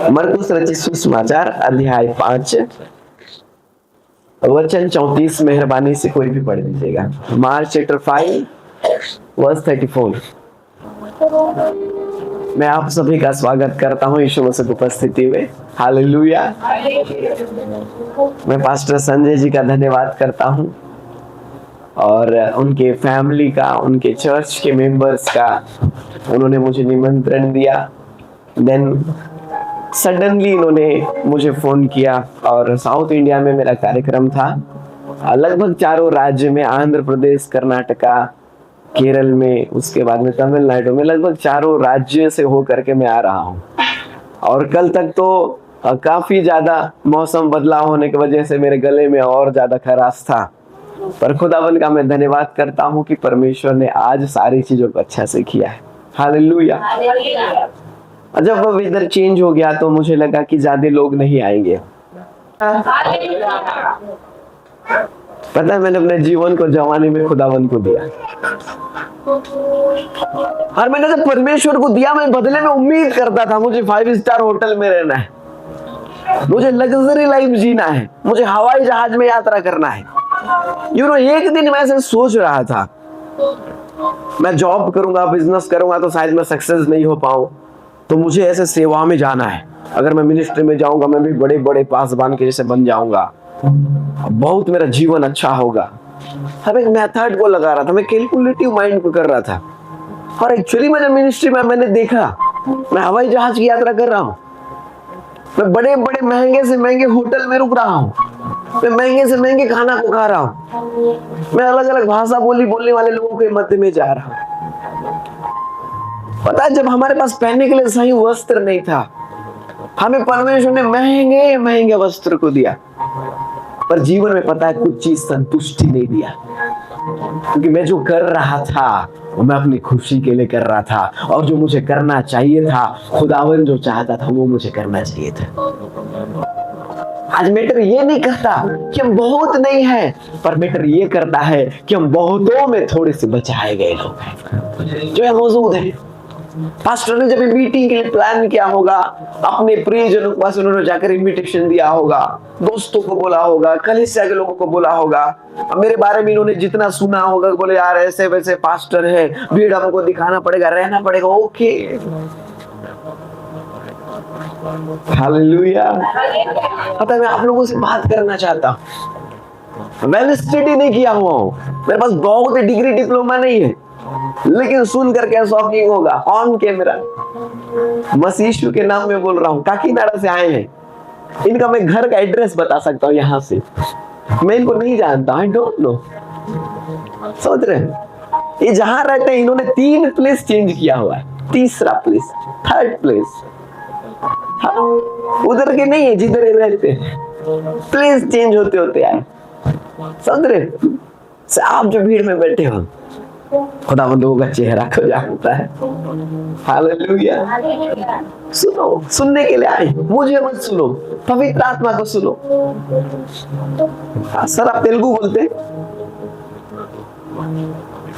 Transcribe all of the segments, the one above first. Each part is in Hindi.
मरकुस रचित सुसमाचार अध्याय 5 वचन 34 मेहरबानी से कोई भी पढ़ लीजिएगा। Mark chapter 5 verse 34। मैं आप सभी का स्वागत करता हूँ यीशु मसीह की उपस्थिति में। हालेलुया। मैं पास्टर संजय जी का धन्यवाद करता हूँ और उनके फैमिली का, उनके चर्च के मेंबर्स का, उन्होंने मुझे निमंत्रण दिया। देन सडनली इन्होंने मुझे फोन किया और साउथ इंडिया में मेरा कार्यक्रम था। लगभग चारों राज्य में, आंध्र प्रदेश, कर्नाटका, केरल में, उसके बाद में तमिलनाडु में, लगभग चारों राज्य से होकर के मैं आ रहा हूँ। और कल तक तो काफी ज्यादा मौसम बदलाव होने की वजह से मेरे गले में और ज्यादा खराश था, पर खुदावन का मैं धन्यवाद करता हूँ कि परमेश्वर ने आज सारी चीजों को अच्छा से किया है। हालेलुया। जब वो वेदर चेंज हो गया तो मुझे लगा कि ज्यादा लोग नहीं आएंगे। पता है, मैंने अपने जीवन को जवानी में खुदावन को दिया और मैंने जब परमेश्वर को दिया, मैं बदले में उम्मीद करता था मुझे 5 स्टार होटल में रहना है, मुझे लग्जरी लाइफ जीना है, मुझे हवाई जहाज में यात्रा करना है। एक दिन मैं ऐसे सोच रहा था, मैं जॉब करूंगा, बिजनेस करूंगा तो शायद मैं सक्सेस नहीं हो पाऊं, तो मुझे ऐसे सेवा में जाना है। अगर मैं मिनिस्ट्री में जाऊंगा, मैं भी बड़े बड़े पासवान के जैसे बन जाऊंगा, बहुत मेरा जीवन अच्छा होगा। हर एक मेथड को लगा रहा था, मैं कैलकुलेटिव माइंड को कर रहा था। और एक्चुअली मैं जब मिनिस्ट्री में मैंने देखा, मैं हवाई जहाज की यात्रा कर रहा हूँ, मैं बड़े बड़े महंगे से महंगे होटल में रुक रहा हूँ, मैं महंगे से महंगे खाना को खा रहा हूँ, मैं अलग अलग भाषा बोलने वाले लोगों के मध्य में जा रहा हूँ। पता है, जब हमारे पास पहनने के लिए सही वस्त्र नहीं था, हमें परमेश्वर ने महंगे महंगे वस्त्र को दिया, पर जीवन में पता है कुछ चीज संतुष्टि नहीं दिया, क्योंकि मैं जो कर रहा था वो मैं अपनी खुशी के लिए कर रहा था, और जो मुझे करना चाहिए था, खुदावन जो चाहता था वो मुझे करना चाहिए था। आज मैटर ये नहीं करता कि हम बहुत नहीं है, पर मैटर ये करता है कि हम बहुतों में थोड़े से बचाए गए लोग हैं जो है मौजूद है। पास्टर ने जब मीटिंग के लिए प्लान किया होगा, अपने प्रियजनों के पास उन्होंने जाकर इनविटेशन दिया होगा, दोस्तों को बोला होगा, कलीसिया के लोगों को बोला होगा, मेरे बारे में इन्होंने जितना सुना होगा, बोले यार ऐसे वैसे पास्टर है, भीड़ हमको दिखाना पड़ेगा, रहना पड़ेगा। Okay, hallelujah. पता है, मैं आप लोगों से बात करना चाहता हूँ। मैंने स्टडी नहीं किया हुआ हूँ, मेरे पास बहुत डिग्री डिप्लोमा नहीं है, लेकिन सुन करके शॉकिंग होगा। ऑन कैमरा मसीह यीशु के नाम में बोल रहा हूँ, काकीनाडा से आए हैं। इनका मैं घर का एड्रेस बता सकता हूँ यहाँ से, मैं इनको नहीं जानता, आई डोंट नो। सोच रहे हैं, ये जहां रहते हैं इन्होंने 3 प्लेस चेंज किया हुआ है, तीसरा प्लेस, 3rd प्लेस। हाँ, उधर के नहीं है जिधर ये रहते हैं, प्लेस चेंज होते होते आए। समझ रहे, आप जो भीड़ में बैठे हो, खुदावंद लोगों का चेहरा को जानता है। हालेलुया। सुनो, सुनने के लिए आए, मुझे मत सुनो, पवित्र आत्मा को सुनो। सर आप तेलुगु बोलते?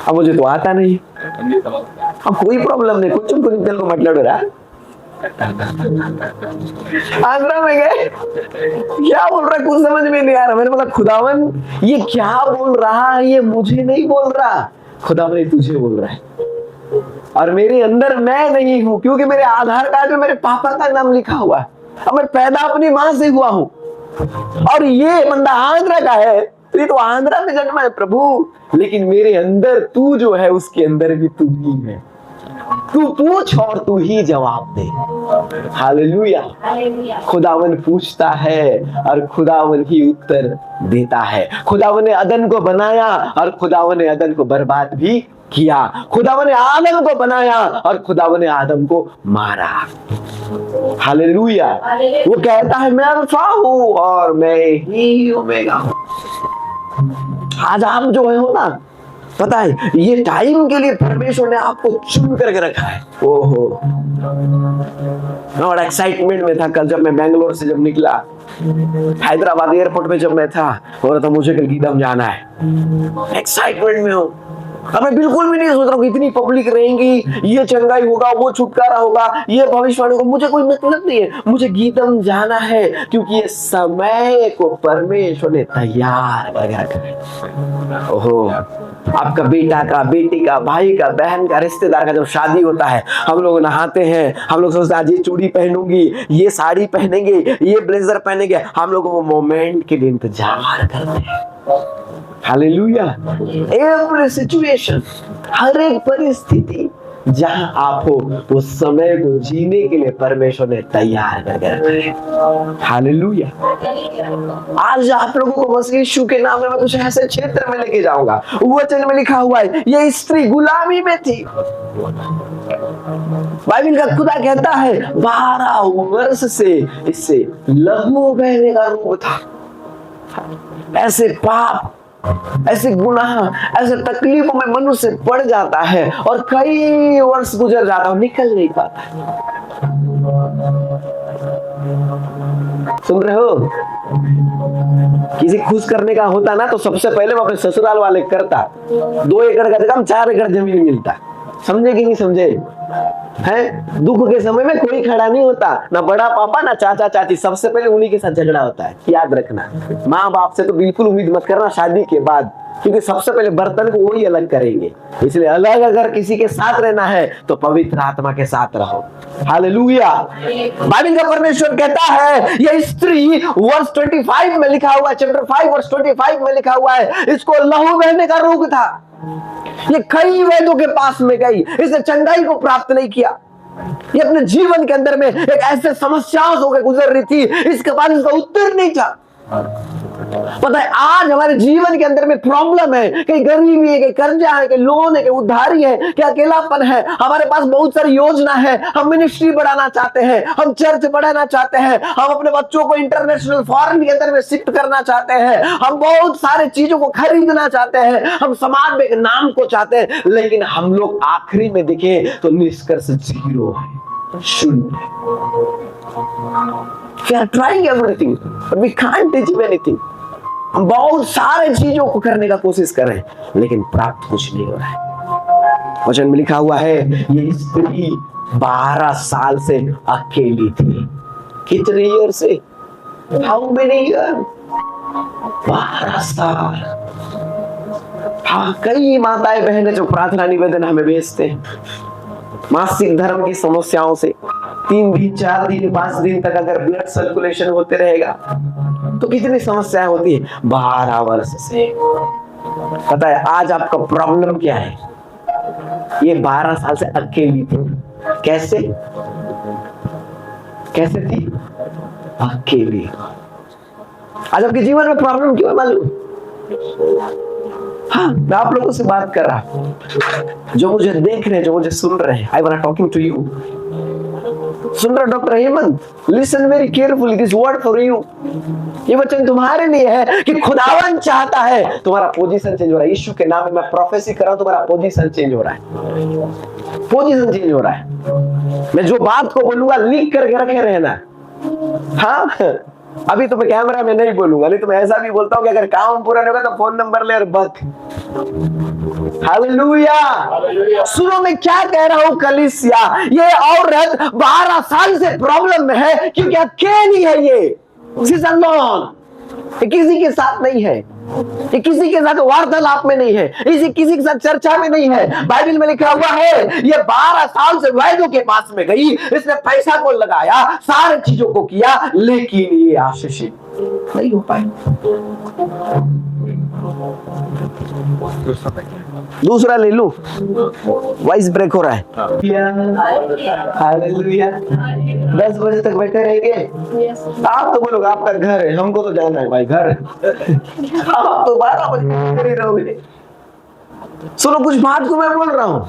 अब मुझे तो आता नहीं। अब कोई प्रॉब्लम नहीं, कुछ तेलुगु मतलब रहा। आंध्रा में गए, क्या बोल रहा है कुछ समझ में नहीं आ रहा। मैंने बोला खुदावन ये क्या बोल रहा है, ये मुझे नहीं बोल रहा, खुदावन ये तुझे बोल रहा है। और मेरे अंदर मैं नहीं हूं, क्योंकि मेरे आधार कार्ड में मेरे पापा का नाम लिखा हुआ है, और मैं पैदा अपनी मां से हुआ हूं, और ये बंदा आंध्रा का है, तो ये तो आंध्रा में जन्मा है प्रभु, लेकिन मेरे अंदर तू जो है, उसके अंदर भी तू ही है। तू पूछ और तू ही जवाब दे। हालेलुया। खुदावन पूछता है और खुदावन ही उत्तर देता है। खुदावन ने अदन को बनाया और खुदावन ने अदन को बर्बाद भी किया। खुदावन ने आदम को बनाया और खुदावन ने आदम को मारा। हालेलुया। वो कहता है मैं अल्फा हूं और मैं ही ओमेगा हूं। आज आप जो है हो ना, पता है ये टाइम के लिए परमेश्वर ने आपको चुन करके रखा है। ओहो, और एक्साइटमेंट में था कल जब मैं बेंगलोर से जब निकला, हैदराबाद एयरपोर्ट पे जब मैं था, और तो मुझे कल गीदम जाना है, एक्साइटमेंट में हूँ। अब मैं बिल्कुल भी नहीं सोच रहा हूँ इतनी पब्लिक रहेंगी, ये चंगाई होगा, वो छुटकारा होगा, ये भविष्यवाणी होगा, मुझे कोई मतलब नहीं है। मुझे गीतम जाना है क्योंकि ये समय को परमेश्वर ने तैयार कर। ओहो, आपका बेटा का, बेटी का, भाई का, बहन का, रिश्तेदार का जब शादी होता है, हम लोग नहाते हैं, हम लोग सोचते हैं आज ये चूड़ी पहनूंगी, ये साड़ी पहनेंगे, ये ब्लेजर पहनेंगे, हम लोग वो मोमेंट के लिए इंतजार करते हैं। हालेलुया। एवरी सिचुएशन, हर एक परिस्थिति जहां आप हो, उस समय को जीने के लिए परमेश्वर ने तैयार करके रखा है। हालेलुया। आज आप लोगों को मसीह यीशु के नाम में मैं कुछ ऐसे क्षेत्र में लेके जाऊंगा, वचन में लिखा हुआ है ये स्त्री गुलामी में थी। बाइबल का खुदा कहता है 12 वर्ष से इससे लहू बहने का रोग था। ऐसे पाप, ऐसे गुनाह, ऐसे तकलीफों में मनुष्य पड़ जाता है और कई वर्ष गुजर जाता है, निकल नहीं पाता। सुन रहे हो? किसी खुश करने का होता ना तो सबसे पहले वो अपने ससुराल वाले करता, 2 एकड़ का जगह 4 एकड़ जमीन मिलता। समझे कि नहीं समझे? है दुख के समय में कोई खड़ा नहीं होता, ना बड़ा पापा ना चाचा चाची, सबसे पहले उन्हीं के साथ झगड़ा होता है। याद रखना, माँ बाप से तो बिल्कुल उम्मीद मत करना शादी के बाद, क्योंकि सबसे पहले बर्तन को वही अलग करेंगे। इसलिए अलग अगर किसी के साथ रहना है तो पवित्र आत्मा के साथ रहो। हालेलुया। बाइबल का परमेश्वर कहता है ये स्त्री, वर्ष 25 में लिखा हुआ है, चैप्टर 5 वर्ष 25 में लिखा हुआ है, इसको लहू बहने का रोग था। ये कई वैद्यों के पास में गई, इसने चंगाई को प्राप्त नहीं किया। ये अपने जीवन के अंदर में एक ऐसे समस्याओं से गुजर रही थी, इसके पास इसका उत्तर नहीं था। पता है आज हमारे जीवन के अंदर में प्रॉब्लम है, कहीं गरीबी है, कहीं कर्जा है, कहीं लोन है, कहीं उधारी है, क्या अकेलापन है। हमारे पास बहुत सारी योजना है, हम मिनिस्ट्री बढ़ाना चाहते हैं, हम चर्च बढ़ाना चाहते हैं, हम अपने बच्चों को इंटरनेशनल फॉरेन के अंदर में शिफ्ट करना चाहते हैं, हम बहुत सारे चीजों को खरीदना चाहते हैं, हम समाज में एक नाम को चाहते हैं, लेकिन हम लोग आखिरी में दिखे तो निष्कर्ष 0 है, 0। We are trying everything, but we can't achieve anything. हम बहुत सारे चीजों को करने का कोशिश कर रहे हैं, लेकिन प्राप्त कुछ नहीं हो रहा है। वचन में लिखा हुआ है ये स्त्री 12 साल से अकेली थी। कितने ईयर से? How many year? 12 साल। हाँ, कई माताएं बहनें जो प्रार्थना निवेदन हमें भेजते हैं मासिक धर्म की समस्याओं से, 3 दिन 4 दिन 5 दिन तक अगर ब्लड सर्कुलेशन होते रहेगा तो कितनी समस्याएं होती है। 12 वर्ष से। पता है आज आपका प्रॉब्लम क्या है? ये 12 साल से अकेली थी। कैसे कैसे थी? अकेली। आज आपके जीवन में प्रॉब्लम क्यों है मालूम? हाँ, मैं आप लोगों से बात कर रहा हूं, जो मुझे देख रहे हैं, जो मुझे सुन रहे हैं। I want talking to you. सुन रहे doctor Hemant, listen very carefully, this word for you. ये वचन तुम्हारे लिए है कि खुदावन चाहता है तुम्हारा पोजीशन चेंज हो रहा है। यीशु के नाम में मैं प्रोफेसी कर रहा हूं, तुम्हारा पोजीशन चेंज हो रहा है, पोजीशन चेंज हो रहा है। मैं जो बात को बोलूंगा लिख करके रखे रहना। हाँ, अभी तो मैं कैमरा में नहीं बोलूंगा, नहीं तो मैं ऐसा भी बोलता हूँ कि अगर काम पूरा नहीं होगा तो फोन नंबर ले और बक। हालेलुया। सुनो मैं क्या कह रहा हूँ कलीसिया, ये औरत 12 साल से प्रॉब्लम में है क्योंकि अकेली है। ये किसी के साथ नहीं है, ये किसी के साथ वार्तालाप में नहीं है, इसी किसी के साथ चर्चा में नहीं है। बाइबल में लिखा हुआ है ये 12 साल से वैद्यों के पास में गई, इसने पैसा को लगाया, सारे चीजों को किया, लेकिन ये आशीषित नहीं हो पाए। दूसरा ले लो, वॉइस ब्रेक हो रहा है। हालेलुया। 10 बजे तक बैठे रहेंगे। आप तो बोलोगे आपका घर है, हमको तो जाना है भाई घर। आप तो 12 बजे रहोगे। सुनो कुछ बात को मैं बोल रहा हूँ,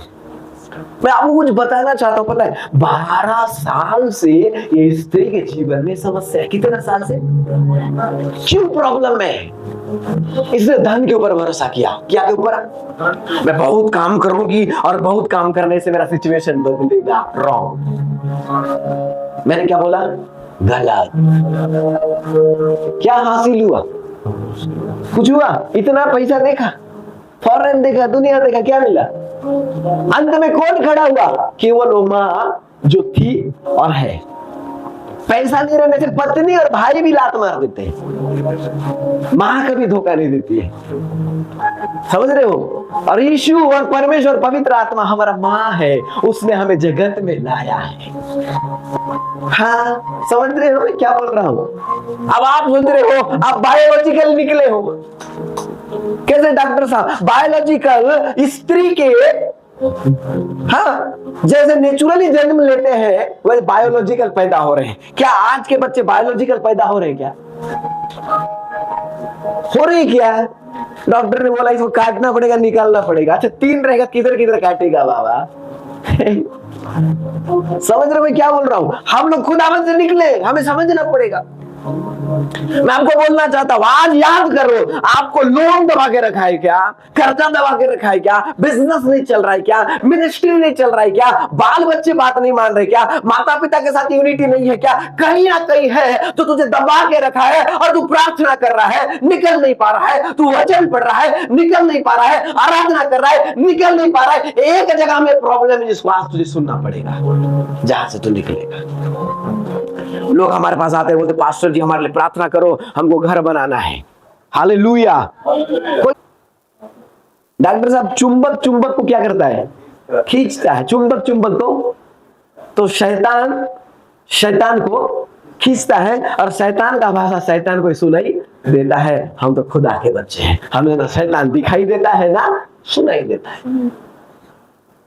मैं आपको कुछ बताना चाहता हूँ। पता है 12 साल से ये स्त्री के जीवन में समस्या है। कितने साल से? क्यों प्रॉब्लम है? इसने धन के ऊपर भरोसा किया। क्या के ऊपर? मैं बहुत काम करूंगी और बहुत काम करने से मेरा सिचुएशन बदलेगा। रॉन्ग। मैंने क्या बोला? गलत। क्या हासिल हुआ? कुछ हुआ? इतना पैसा देखा, फॉरेन देखा, दुनिया देखा, क्या मिला? अंत में कौन खड़ा हुआ? केवल वो माँ जो थी और है। पैसा नहीं रहने से पत्नी और भाई भी लात मार देते हैं, माँ कभी धोखा नहीं देती है। समझ रहे हो? और यीशु और परमेश्वर पवित्र आत्मा हमारा माँ है, उसने हमें जगत में लाया है। हाँ, समझ रहे हो मैं क्या बोल रहा हूँ? अब आप सोच रहे हो आप बायोलॉजिकल निकले हो। कैसे डॉक्टर साहब? बायोलॉजिकल स्त्री के, हाँ, जैसे नेचुरली जन्म लेते हैं वैसे बायोलॉजिकल पैदा हो रहे हैं। क्या आज के बच्चे बायोलॉजिकल पैदा हो रहे हैं? क्या हो रही? क्या डॉक्टर ने बोला इसको काटना पड़ेगा, निकालना पड़ेगा। अच्छा 3 रहेगा, किधर किधर काटेगा बाबा? समझ रहे हो मैं क्या बोल रहा हूं? हम लोग खुदावन से निकले, हमें समझना पड़ेगा। मैं आपको बोलना चाहता हूं, आज याद करो, आपको लोन दबा के रखा है क्या? कर्जा दबा के रखा है क्या? बिजनेस नहीं चल रहा है क्या? मिनिस्ट्री नहीं चल रहा है क्या? बाल बच्चे बात नहीं मान रहे क्या? माता पिता के साथ यूनिटी नहीं है क्या? कहीं ना कहीं है तो तुझे दबा के रखा है और तू प्रार्थना कर रहा है, निकल नहीं पा रहा है। तू वचन पढ़ रहा है, निकल नहीं पा रहा है। आराधना कर रहा है, निकल नहीं पा रहा है। एक जगह में प्रॉब्लम है जिसको आज तुझे सुनना पड़ेगा, जहां से तू निकलेगा। लोग हमारे पास आते हैं, बोलते पास्टर जी हमारे लिए प्रार्थना करो, हमको घर बनाना है। हालेलुया। डॉक्टर साहब चुंबक चुंबक को क्या करता है? खींचता है। चुंबक चुंबक को, तो शैतान शैतान को खींचता है, और शैतान का भाषा शैतान को सुनाई देता है। हम तो खुदा के बच्चे हैं, हमें ना शैतान दिखाई देता है ना सुनाई देता है।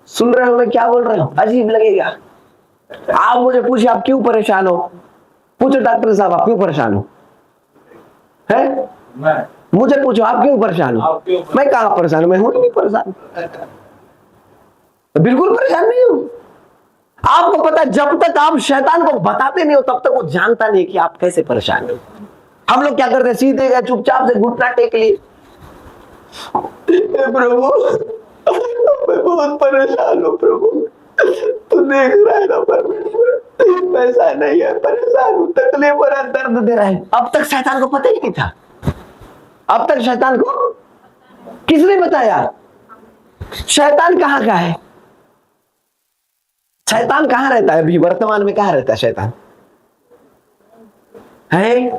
सुन रहे हो मैं क्या बोल रहा हूं? अजीब लगेगा। आप मुझे पूछिए आप क्यों परेशान हो? पूछो डॉक्टर साहब आप क्यों परेशान हो? है? मुझे पूछो आप क्यों परेशान हो? मैं कहां परेशान हूं? मैं हूं नहीं परेशान, बिल्कुल परेशान नहीं हूं। आपको पता है जब तक आप शैतान को बताते नहीं हो तब तक वो जानता नहीं कि आप कैसे परेशान हो। हम लोग क्या करते हैं? सीधे गए, चुपचाप से घुटना टेक लिए, प्रभु मैं बहुत परेशान हूं, प्रभु तू देख रहा है ना परमेश्वर, पैसा नहीं है, परेशान हूं, तकलीफ हो रहा है, दर्द दे रहा है। अब तक शैतान को पता ही नहीं था। अब तक शैतान को किसने बताया? शैतान कहाँ का है? शैतान कहाँ रहता है? अभी वर्तमान में कहाँ रहता है शैतान? है?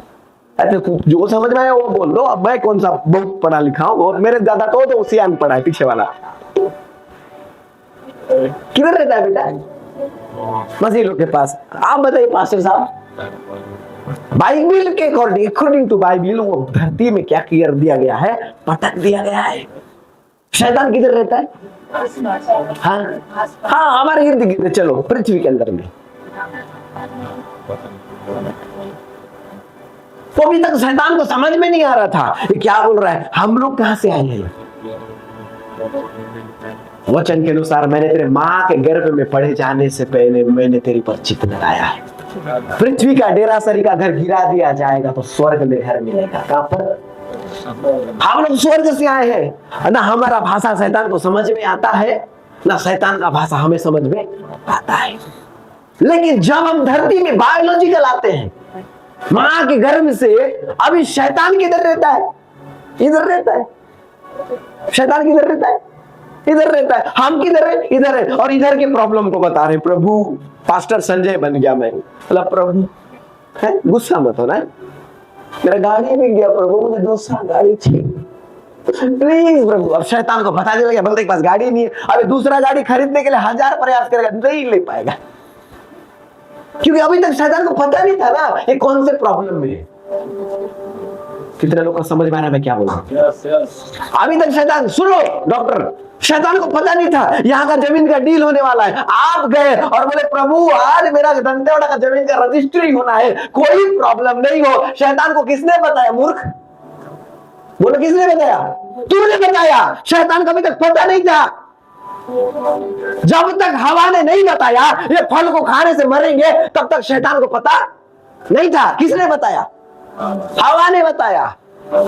अच्छा जो समझ में आया वो बोल दो। अब मैं कौन सा बहुत पढ़ा लिखा हूं, और मेरे ज्यादा तो उसी अनपढ़ है पीछे वाला। किधर रहता है बेटा? मसीह के पास। आप बताइए पास्टर साहब, बाइबिल के अकॉर्डिंग टू बाइबिल वो धरती में क्या कर दिया गया है? पटक दिया गया है। शैतान किधर रहता है? हाँ हाँ, हमारे इर्द गिर्द, चलो पृथ्वी के अंदर में। तो अभी तक शैतान को समझ में नहीं आ रहा था ये क्या बोल रहा है। हम लोग कहां से आए हैं? वचन के अनुसार मैंने तेरे माँ के गर्भ में पड़े जाने से पहले मैंने तेरी पर चित्त लगाया है। पृथ्वी का डेरासरी का घर गिरा दिया जाएगा तो स्वर्ग में घर मिलेगा। कहां पर? हम लोग स्वर्ग से आए हैं ना। हमारा भाषा शैतान को समझ में आता है ना शैतान का भाषा हमें समझ में आता है। लेकिन जब हम धरती में बायोलॉजिकल आते हैं, माँ के गर्भ से, अभी शैतान किधर रहता है? इधर रहता है। शैतान किधर रहता है? इधर रहता है। हम किधर है? इधर है। और इधर के प्रॉब्लम को बता रहे प्रभु। पास्टर संजय बन गया मैं, मतलब प्रभु है, गुस्सा मत होना, मेरा गाड़ी बिक गया प्रभु, मुझे दूसरा गाड़ी चाहिए प्लीज प्रभु। अब शैतान को बता देगा बंदे के पास गाड़ी नहीं है, अभी दूसरा गाड़ी खरीदने के लिए 1000 प्रयास करेगा, नहीं ले पाएगा, क्योंकि अभी तक शैतान को पता नहीं था ना ये कौन से प्रॉब्लम में है। कितने लोग को समझ में आ रहा है मैं क्या बोल रहा हूं? अभी तक शैतान, सुनो डॉक्टर, शैतान को पता नहीं था यहाँ का जमीन का डील होने वाला है। आप गए और बोले प्रभु आज मेरा दंतेवाड़ा का जमीन का रजिस्ट्री होना है, कोई प्रॉब्लम नहीं हो। शैतान को किसने बताया? मूर्ख बोलो, किसने बताया? तूने बताया। शैतान को अभी तक पता नहीं था। जब तक हवा ने नहीं बताया ये फल को खाने से मरेंगे तब तक शैतान को पता नहीं था। किसने बताया? हवा ने बताया।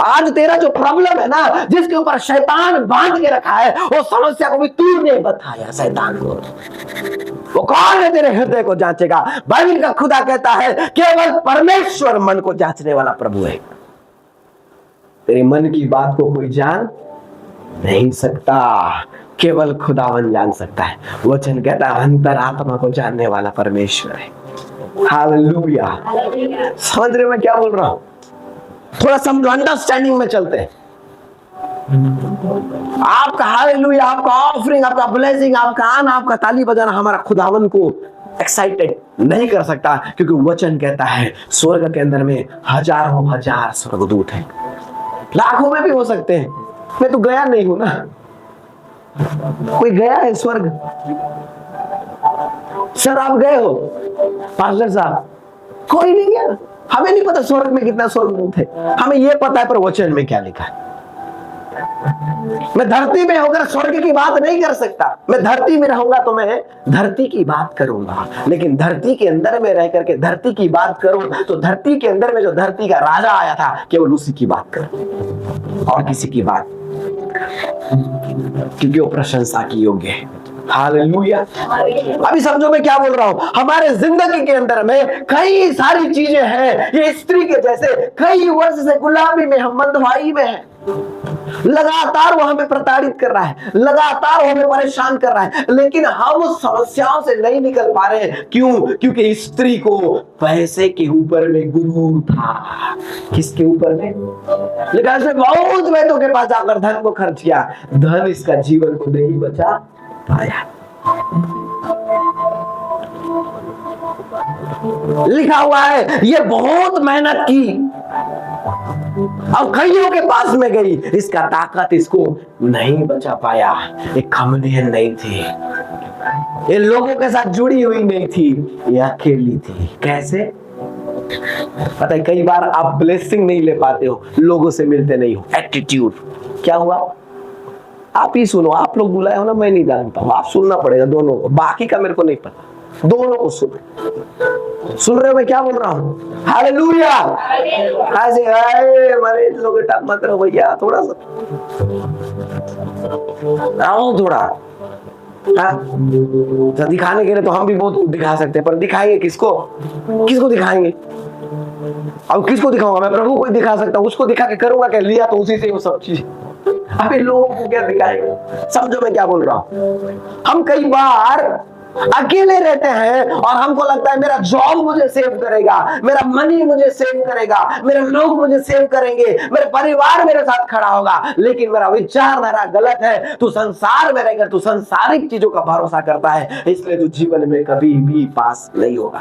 आज तेरा जो प्रॉब्लम है ना, जिसके ऊपर शैतान बांध के रखा है, वो समस्या को भी तूने बताया शैतान को। वो कौन है तेरे हृदय को जांचेगा? बाइबल का खुदा कहता है केवल परमेश्वर मन को जांचने वाला प्रभु है। तेरे मन की बात को कोई जान नहीं सकता, केवल खुदावन जान सकता है। वचन कहता है अंतरात्मा को जानने वाला परमेश्वर है। हालेलुया। समझ रहे हो मैं क्या बोल रहा हूं? थोड़ा समझो, अंडरस्टैंडिंग में चलते हैं। आपका हालेलुया, आपका ऑफरिंग, आपका ब्लेसिंग, आपका आना, आपका ताली बजाना हमारा खुदावन को एक्साइटेड नहीं कर सकता, क्योंकि वचन कहता है स्वर्ग के अंदर में हजारों हजार स्वर्गदूत हैं, लाखों में भी हो सकते हैं। मैं तो गया नहीं हूं ना। कोई गया है स्वर्ग? सर आप गए हो? पास्टर साहब कोई नहीं गया। हमें नहीं पता स्वर्ग में कितना स्वर्गदूत है, हमें ये पता है पर वचन में क्या लिखा है। मैं धरती में होकर स्वर्ग की बात नहीं कर सकता। मैं धरती में रहूंगा तो मैं धरती की बात करूंगा, लेकिन धरती के अंदर में रह करके धरती की बात करूं तो धरती के अंदर में जो धरती का राजा आया था केवल उसी की बात करूं और किसी की बात, क्योंकि वो प्रशंसा की योग्य है। हालेलुया। अभी समझो मैं क्या बोल रहा हूं। हमारे जिंदगी के अंदर में कई सारी चीजें हैं, ये स्त्री के जैसे कई वर्ष से गुलामी में हम, बंधुआई में है। लगातार वो हमें प्रताड़ित कर रहा है, लगातार वो हमें परेशान कर रहा है, लेकिन हम उस समस्याओं से नहीं निकल पा रहे हैं। क्यों? क्योंकि स्त्री को पैसे के ऊपर में गुरूर था। किसके ऊपर में? लेकिन ऐसे बहुत वैद्यों के पास जाकर धन को खर्च किया, धन इसका जीवन को नहीं बचा पाया। लिखा हुआ है ये बहुत मेहनत की और कईयों के पास में गई, इसका ताकत इसको नहीं बचा पाया। ये कम्युनियन नहीं थी, ये लोगों के साथ जुड़ी हुई नहीं थी, ये अकेली थी। कैसे? पता है कई बार आप ब्लेसिंग नहीं ले पाते हो, लोगों से मिलते नहीं हो। एटीट्यूड क्या हुआ? आप ही सुनो, आप लोग बुलाए हो ना, मैं नहीं जानता हूँ, आप सुनना पड़ेगा दोनों को, बाकी का मेरे को नहीं पता, दोनों को सुन रहे हो मैं क्या बोल रहा हूँ? हालेलुया। ऐसे हमारे लोग मत रहो भैया, थोड़ा सा आओ थोड़ा। तो दिखाने के लिए तो हम भी बहुत दिखा सकते हैं, पर दिखाएंगे किसको? किसको दिखाएंगे? अब किसको दिखाऊंगा? मैं प्रभु को दिखा सकता हूँ, उसको दिखा के करूंगा क्या? लिया तो उसी से वो सब चीज, अभी लोगों को क्या दिखाएंगे? समझो मैं क्या बोल रहा हूँ। हम कई बार अकेले रहते हैं और हमको लगता है मेरा जॉब मुझे सेव करेगा, मेरा मनी मुझे सेव करेगा, मेरे लोग मुझे सेव करेंगे, मेरे परिवार मेरे साथ खड़ा होगा। लेकिन मेरा विचारधारा गलत है। तू संसार में रहकर तू संसारिक चीजों का भरोसा करता है, इसलिए तू जीवन में कभी भी पास नहीं होगा,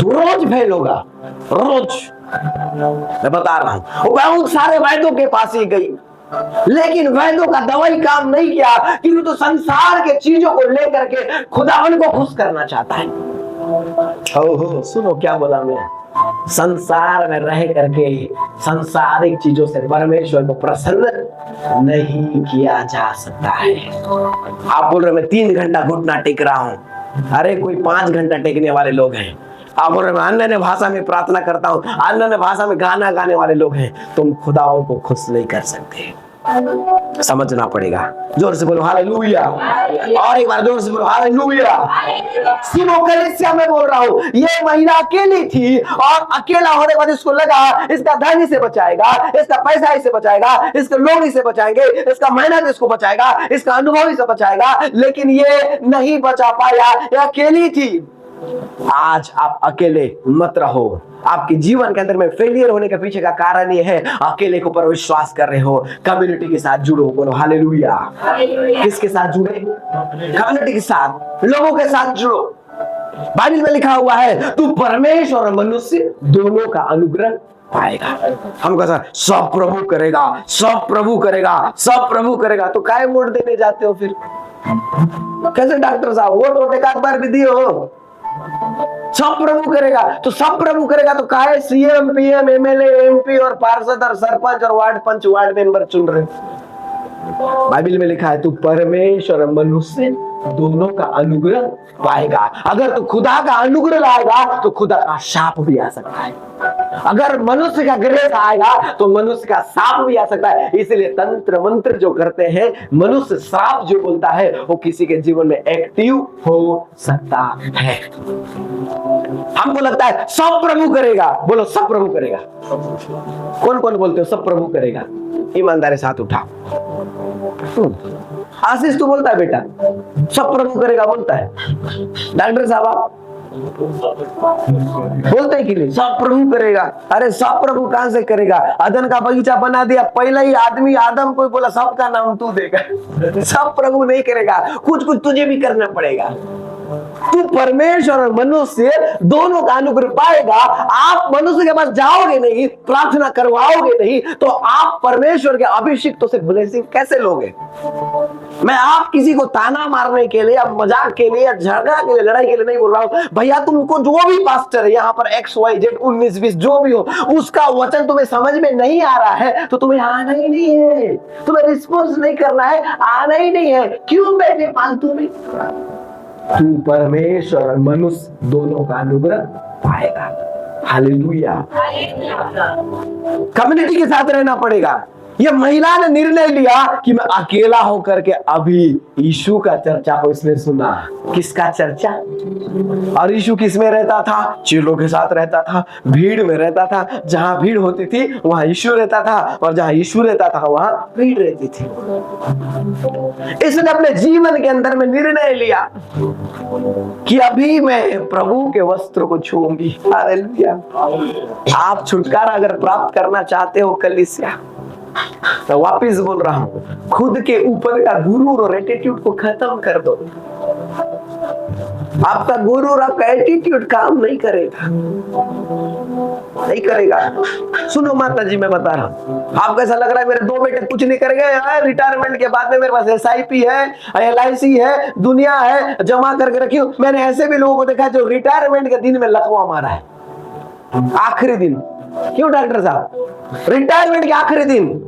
तू रोज फेल होगा, रोज। मैं बता रहा हूं, बहुत सारे वैद्यों के पास ही गई, लेकिन वैद्यों का दवाई काम नहीं किया, क्योंकि तो संसार के चीजों को लेकर के खुदावन को खुश करना चाहता है। हो सुनो क्या बोला मैं? संसार में रह करके संसारिक चीजों से परमेश्वर को प्रसन्न नहीं किया जा सकता है। आप बोल रहे मैं 3 घंटा घुटना टेक रहा हूं, अरे कोई 5 घंटा टेकने वाले लोग हैं। आप बोल रहे मैं अन्य भाषा में प्रार्थना करता हूँ, अन्य भाषा में गाना गाने वाले लोग हैं। तुम खुदाओं को खुश नहीं कर सकते, समझना पड़ेगा। जोर से बोलो हालेलुया, और एक बार जोर से बोलो हालेलुया। सुनो कलीसिया में बोल रहा हूँ, ये महिला अकेली थी और अकेला होने के बाद इसको लगा इसका धन इसे बचाएगा, इसका पैसा इसे बचाएगा, इसके लोग इसे बचाएंगे, इसका मेहनत इसको बचाएगा, इसका अनुभव इसे बचाएगा, लेकिन ये नहीं बचा पाया, ये अकेली थी। आज आप अकेले मत रहो। आपके जीवन के अंदर में फेलियर होने के पीछे का कारण ये है, अकेले के ऊपर विश्वास कर रहे हो। कम्युनिटी के साथ जुड़ो, बोलो हालेलुया। किसके साथ जुड़े? कम्युनिटी के साथ, लोगों के साथ जुड़ो। बाइबल में लिखा हुआ है तू परमेश्वर और मनुष्य दोनों का अनुग्रह पाएगा। हम कहते हैं सब प्रभु करेगा, सब प्रभु करेगा, सब प्रभु करेगा, तो काहे वोट देने जाते हो फिर? कैसे डॉक्टर साहब वोट एक आध बार भी दिए हो? सब प्रभु करेगा तो सब प्रभु करेगा, तो काहे सीएम पीएम एमएलए एमपी और पार्षद और सरपंच और वार्ड वार्ड मेंबर चुन रहे? बाइबल में लिखा है तू परमेश्वर और मनुष्य दोनों का अनुग्रह पाएगा। अगर तो खुदा का अनुग्रह लाएगा तो खुदा का शाप भी आ सकता है। अगर मनुष्य का ग्रेस आएगा तो मनुष्य का शाप भी आ सकता है। इसलिए तंत्र मंत्र जो करते हैं, मनुष्य श्राप जो बोलता है, वो किसी के जीवन में एक्टिव हो सकता है। हमको लगता है सब प्रभु करेगा, बोलो सब प्रभु करेगा। कौन कौन बोलते हो सब प्रभु करेगा? ईमानदारी साथ उठा। आशीष तू बोलता है बेटा सब प्रभु करेगा, बोलता है। डॉक्टर साहब आप बोलते हैं कि नहीं सब प्रभु करेगा? अरे सब प्रभु कहां से करेगा? अदन का बगीचा बना दिया, पहला ही आदमी आदम को बोला सबका नाम तू देगा। सब प्रभु नहीं करेगा, कुछ कुछ तुझे भी करना पड़ेगा। तू परमेश्वर और मनुष्य दोनों का अनुग्रह पाएगा। आप मनुष्य के पास जाओगे नहीं, प्रार्थना करवाओगे नहीं, तो आप परमेश्वर के अभिषिक्तों से ब्लेसिंग कैसे लोगे? मैं आप किसी को ताना मारने के लिए या मजाक के लिए या झगड़ा के लिए, लड़ाई के लिए नहीं बोल रहा हूं भैया। तुमको जो भी पास्टर है यहाँ पर XYZ 19-20 जो भी हो, उसका वचन तुम्हें समझ में नहीं आ रहा है तो तुम्हें आना ही नहीं है, तुम्हें रिस्पॉन्स नहीं करना है, आना ही नहीं है। क्यों बैठे फालतू में? तू परमेश्वर और मनुष्य दोनों का अनुग्रह पाएगा। हालेलुया। कम्युनिटी के साथ रहना पड़ेगा। ये महिला ने निर्णय लिया कि मैं अकेला होकर के अभी यीशु का चर्चा को इसने सुना। किसका चर्चा? और यीशु किस में रहता था? चेलों के साथ रहता था, भीड़ में रहता था। जहां भीड़ होती थी वहां यीशु रहता था, और जहां यीशु रहता था वहां भीड़ रहती थी। इसने अपने जीवन के अंदर में निर्णय लिया कि अभी मैं प्रभु के वस्त्र को छूऊंगी। हालेलुया। आप छुटकारा अगर प्राप्त करना चाहते हो कलीसिया, तो वापिस बोल रहा हूं, खुद के ऊपर का गुरूर और एटीट्यूड को खत्म कर दो। आपका गुरूर, आपका एटीट्यूड काम नहीं करेगा, नहीं करेगा। सुनो माता जी, मैं बता रहा हूं, आपको ऐसा लग रहा है मेरे 2 बेटे कुछ नहीं करेंगे, रिटायरमेंट के बाद में मेरे पास SIP है, LIC है, दुनिया है, जमा करके रखी हूं। मैंने ऐसे भी लोगों को देखा जो रिटायरमेंट के दिन में लकवा मारा है, आखिरी दिन। क्यों डॉक्टर साहब? रिटायरमेंट के आखिरी दिन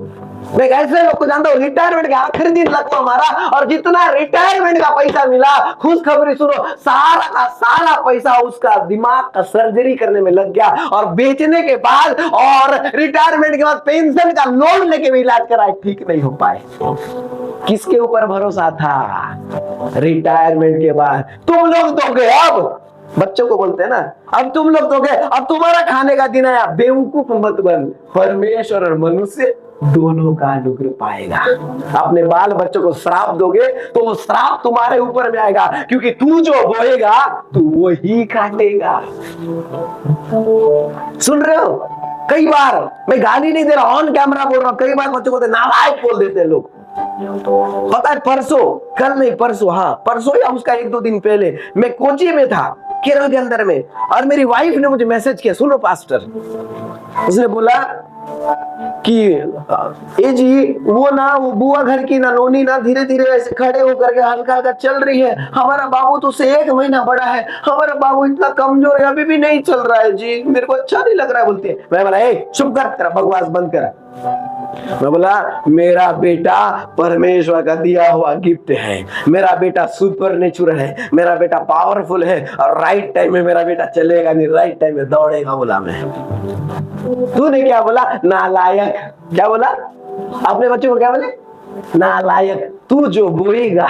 मैं ऐसे लोग को जानता हूँ, रिटायरमेंट के आखिरी दिन लकवा मारा, और जितना रिटायरमेंट का पैसा मिला, खुशखबरी सुनो, सारा का सारा पैसा उसका दिमाग का सर्जरी करने में लग गया, और बेचने के बाद और रिटायरमेंट के बाद पेंशन का लोन लेके भी इलाज कराए, ठीक नहीं हो पाए। किसके ऊपर भरोसा था? रिटायरमेंट के बाद तुम लोग दोगे। अब बच्चों को बोलते हैं ना, अब तुम लोग दोगे, अब तुम्हारा खाने का दिन आया। बेवकूफ मत बन, परमेश्वर और मनुष्य दोनों का अनुग्रह पाएगा। अपने बाल बच्चों को श्राप दोगे तो वो श्राप तुम्हारे ऊपर में आएगा, क्योंकि तू जो बोएगा तू वो ही काटेगा। सुन रहे हो? कई बार मैं गाली नहीं दे रहा, ऑन कैमरा बोल रहा हूं, कई बार बच्चों को नालायक बोल देते हैं लोग। पता है परसों, कल नहीं परसों, हाँ परसों या उसका 1-2 दिन पहले मैं कोची में था, केरल के अंदर में, और मेरी वाइफ ने मुझे मैसेज किया, सुनो पास्टर, उसने बोला कि ए जी वो ना, वो बुआ घर की ना नोनी ना धीरे धीरे ऐसे खड़े होकर के हल्का हल्का चल रही है। हमारा बाबू तो से 1 महीना बड़ा है, हमारा बाबू इतना कमजोर है, अभी भी नहीं चल रहा है जी, मेरे को अच्छा नहीं लग रहा है बोलते हैं। मैं बोला ए चुप कर, तेरा बकवास बंद कर। मैं बोला मेरा बेटा परमेश्वर का दिया हुआ गिफ्ट है, मेरा बेटा सुपर नेचुरल है, मेरा बेटा पावरफुल है, और राइट टाइम में मेरा बेटा चलेगा नहीं, राइट टाइम में दौड़ेगा। बोला मैं। तूने क्या बोला? नालायक। क्या बोला? अपने बच्चों को क्या बोले? नालायक। तू जो बोएगा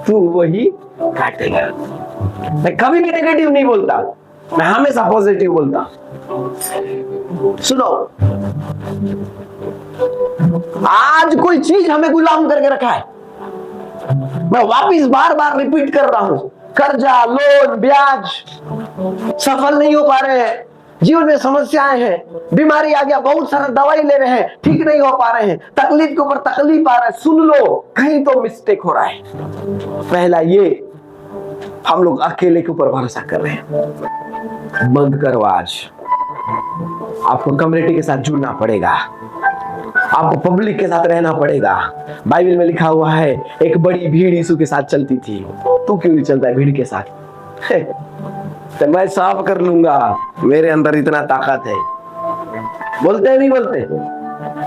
तू वही काटेगा। मैं कभी भी नेगेटिव नहीं बोलता, मैं हमेशा पॉजिटिव बोलता। सुनो, आज कोई चीज हमें गुलाम करके रखा है। मैं वापिस बार बार रिपीट कर रहा हूं, कर्जा, लोन, ब्याज, सफल नहीं हो पा रहे हैं, जीवन में समस्याएं हैं, बीमारी आ गया, बहुत सारा दवाई ले रहे हैं, ठीक नहीं हो पा रहे हैं, तकलीफ के ऊपर तकलीफ आ रहा है। सुन लो, कहीं तो मिस्टेक हो रहा है। पहला ये, हम लोग अकेले के ऊपर भरोसा कर रहे हैं। बंद करो आज। आपको कम्युनिटी के साथ जुड़ना पड़ेगा, आपको पब्लिक के साथ रहना पड़ेगा। बाइबल में लिखा हुआ है एक बड़ी भीड़ यीशु के साथ चलती थी। तू क्यों नहीं चलता है भीड़ के साथ? तो मैं साफ कर लूंगा, मेरे अंदर इतना ताकत है। बोलते नहीं बोलते?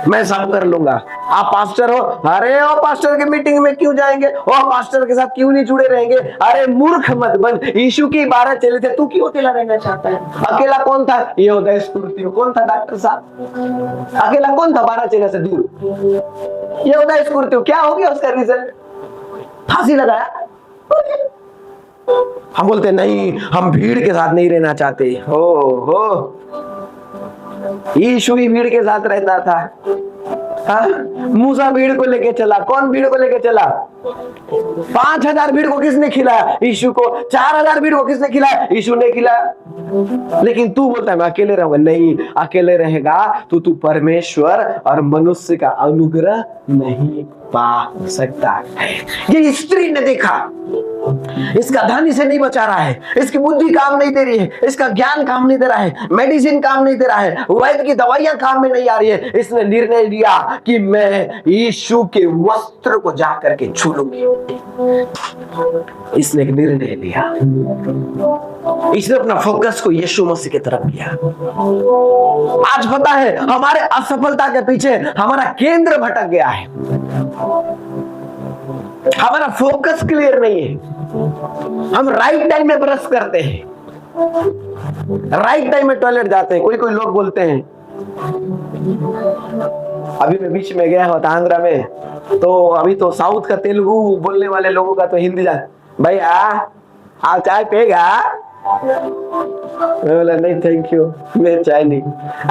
मैं सब कर लूंगा। आप पास्टर हो, अरे ओ पास्टर की मीटिंग में क्यों जाएंगे, ओ पास्टर के साथ क्यों नहीं जुड़े रहेंगे। अरे मूर्ख मत बन, यीशु की 12 चेले थे, तू क्यों अकेला रहना चाहता है। अकेला कौन था, ये होता स्फूर्ति। कौन था डॉक्टर साहब, अकेला कौन था 12 चेले से दूर, ये होता स्फूर्ति। क्या हो गया उसका रिजल्ट, फांसी लगाया। हम बोलते नहीं, हम भीड़ के साथ नहीं रहना चाहते। हो यीशु भी भीड़ के साथ रहता था। हाँ? मूसा भीड़ को लेके चला। कौन भीड़ को लेके चला, 5000 भीड़ को किसने खिलाया, यीशु को। 4000 भीड़ को किसने खिलाया, यीशु ने खिलाया। लेकिन तू बोलता है मैं अकेले रहूंगा। नहीं, अकेले रहेगा तो तू परमेश्वर और मनुष्य का अनुग्रह नहीं पा सकता है। ये स्त्री ने देखा, इसका धन इसे नहीं बचा रहा है, इसकी बुद्धि काम नहीं दे रही है, इसका ज्ञान काम नहीं दे रहा है, मेडिसिन काम नहीं दे रहा है, वैद्य की दवाइयां काम में नहीं आ रही है। इसने निर्णय लिया कि मैं यीशु के वस्त्र को जाकर के छू लूंगी। इसने एक निर्णय लिया, इसने अपना फोकस को यीशु मसीह की तरफ किया। आज पता है हमारे असफलता के पीछे हमारा केंद्र भटक गया है, हमारा फोकस क्लियर नहीं है। हम राइट टाइम में ब्रश करते हैं, राइट टाइम में टॉयलेट जाते हैं। कोई लोग बोलते हैं, अभी मैं बीच में गया होता आंध्रा में, तो अभी तो साउथ का तेलुगु बोलने वाले लोगों का तो हिंदी जान, भाई आप चाय पिएगा। मैं बोला नहीं थैंक यू, मैं चाय नहीं।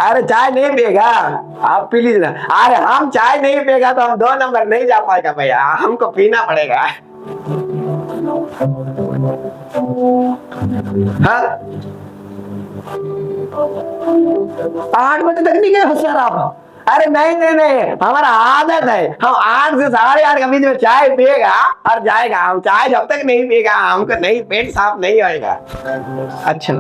अरे चाय नहीं पिएगा, आप पी लीजिए ना। अरे हम चाय नहीं पिएगा तो हम 2 नंबर नहीं जा पाएगा भैया, हमको पीना पड़ेगा। हाँ 8 बजे तक नहीं गए हो सर आप। अरे नहीं, हमारा आदत है, हम 8 से 8:30 के बीच में चाय पिएगा और जाएगा। हम चाय जब तक नहीं पिएगा हमको नहीं, पेट साफ नहीं होएगा। अच्छा,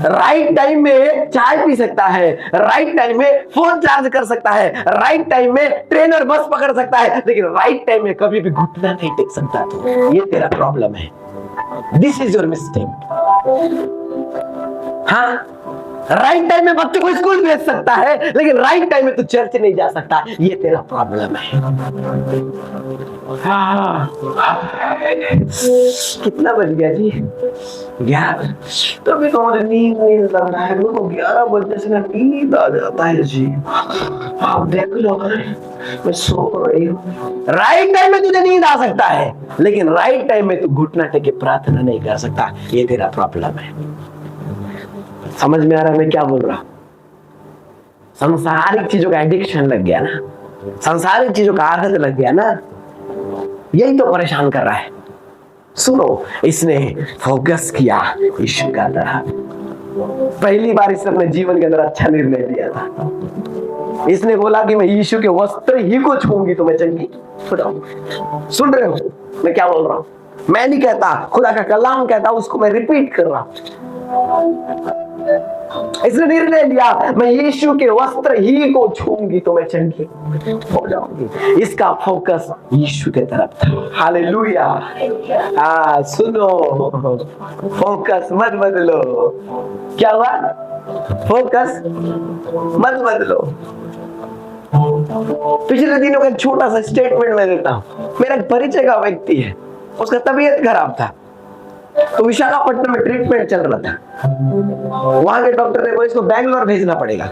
राइट टाइम में चाय पी सकता है, राइट टाइम में फोन चार्ज कर सकता है, राइट टाइम में ट्रेन और बस पकड़ सकता है, लेकिन राइट टाइम में कभी भी घुटना नहीं टेक सकता। तो ये तेरा प्रॉब्लम है, दिस इज योर मिस्टेक। हाँ, राइट टाइम में बच्चों को स्कूल भेज सकता है, लेकिन राइट टाइम में तो चर्च नहीं जा सकता। ये तेरा प्रॉब्लम है। कितना बज गया जी, 11। तो भी मुझे नींद लग रहा है, मेरे को 11 बजे से नींद आ जाता है जी। आप देख लो, मैं सो रही हूँ। राइट टाइम में तुझे नींद आ सकता है, लेकिन राइट टाइम में तू घुटना टेक के प्रार्थना नहीं कर सकता। ये तेरा प्रॉब्लम है। समझ में आ रहा है मैं क्या बोल रहा। सांसारिक चीजों का एडिक्शन लग गया ना, सांसारिक चीजों का आदत लग गया ना, यही तो परेशान कर रहा है। सुनो, इसने फोकस किया यीशु का तरफ। पहली बार इसने अपने जीवन के अंदर अच्छा निर्णय लिया था। इसने बोला कि मैं यीशु के वस्त्र ही को छूंगी तो मैं चंगी हो जाऊंगी। सुन रहे हो मैं क्या बोल रहा हूं? मैं नहीं कहता, खुदा का कलाम कहता, उसको मैं रिपीट कर रहा हूं। इसने निर्णय लिया मैं यीशु के वस्त्र ही को छूंगी तो मैं चंगी हो जाऊंगी। इसका फोकस यीशु के तरफ था। हालेलुया। सुनो, फोकस मत बदलो। क्या हुआ? फोकस मत बदलो। पिछले दिनों का छोटा सा स्टेटमेंट मैं देता हूं। मेरा परिचय का व्यक्ति है, उसका तबीयत खराब था, तो विशाखापट्टनम में ट्रीटमेंट चल रहा था। वहां के डॉक्टर ने बोला इसको बैंगलोर भेजना पड़ेगा,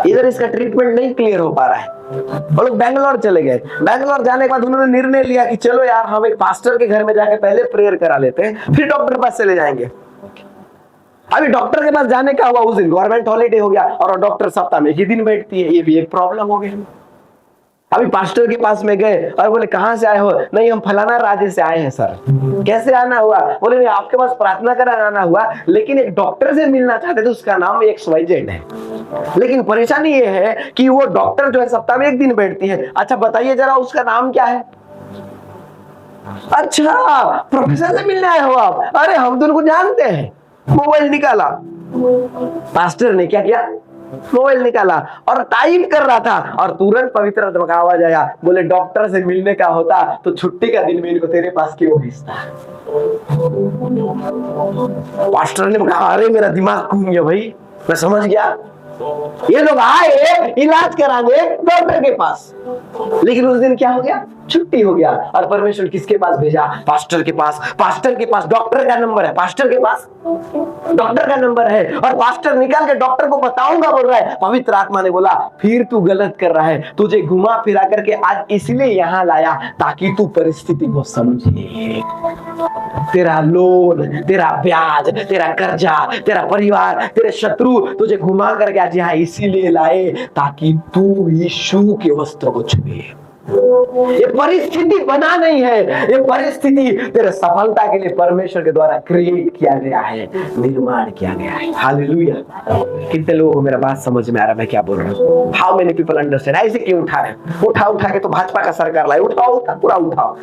इधर इसका ट्रीटमेंट नहीं क्लियर हो पा रहा है। वो लोग बैंगलोर चले गए। बैंगलोर जाने के बाद उन्होंने निर्णय लिया कि चलो यार हम एक पास्टर के घर में जाके पहले प्रेयर करा लेते हैं, फिर डॉक्टर के पास चले जाएंगे। अभी डॉक्टर के पास जाने का हुआ, उस दिन गवर्नमेंट हॉलीडे हो गया और डॉक्टर सप्ताह में 1 दिन बैठती है। ये भी एक प्रॉब्लम हो गई। अभी पास्टर के पास में गए और बोले कहां से आए हो? नहीं हम फलाना राज्य से आए हैं सर। कैसे आना हुआ? बोले नहीं आपके पास प्रार्थना कराने आना हुआ, लेकिन एक डॉक्टर से मिलना चाहते थे, उसका नाम XYZ है। लेकिन परेशानी ये है कि वो डॉक्टर जो है सप्ताह में 1 दिन बैठती है। अच्छा बताइए जरा उसका नाम क्या है? अच्छा प्रोफेसर से मिलने आए हो आप? अरे हम तो उनको जानते हैं। मोबाइल निकाला, पास्टर ने क्या किया? मोबाइल निकाला और टाइप कर रहा था और तुरंत पवित्र आत्मा का आवाज आया, बोले डॉक्टर से मिलने का होता तो छुट्टी का दिन में इनको तेरे पास क्यों भेजता? पास्टर ने कहा अरे मेरा दिमाग घूम गया भाई, मैं समझ गया ये लोग आए इलाज कराने डॉक्टर के पास, लेकिन उस दिन क्या हो गया, छुट्टी हो गया। और परमेश्वर किसके पास भेजा, पास्टर के पास। पास्टर के पास डॉक्टर का नंबर है, पास्टर के पास डॉक्टर का नंबर है, और पास्टर निकाल के डॉक्टर को बताऊंगा बोल रहा है। पवित्र आत्मा ने बोला फिर तू गलत कर रहा है, तुझे घुमा फिरा करके आज इसलिए यहां लाया ताकि तू परिस्थिति को समझे। तेरा लोन, तेरा ब्याज, तेरा कर्जा, तेरा परिवार, तेरे शत्रु तुझे घुमा करके आज यहाँ इसीलिए लाए ताकि तू यीशु के वस्त्र को छुए। ये परिस्थिति बना नहीं है, ये परिस्थिति तेरे सफलता के लिए परमेश्वर के द्वारा क्रिएट किया गया है, निर्माण किया गया है। हालेलुया। कितने लोगों को मेरा बात समझ में आ रहा है मैं क्या बोल रहा हूँ? How many people understand? ऐसे क्यों उठा रहे, उठा के तो भाजपा का सरकार लाए। उठाओ पूरा उठाओ।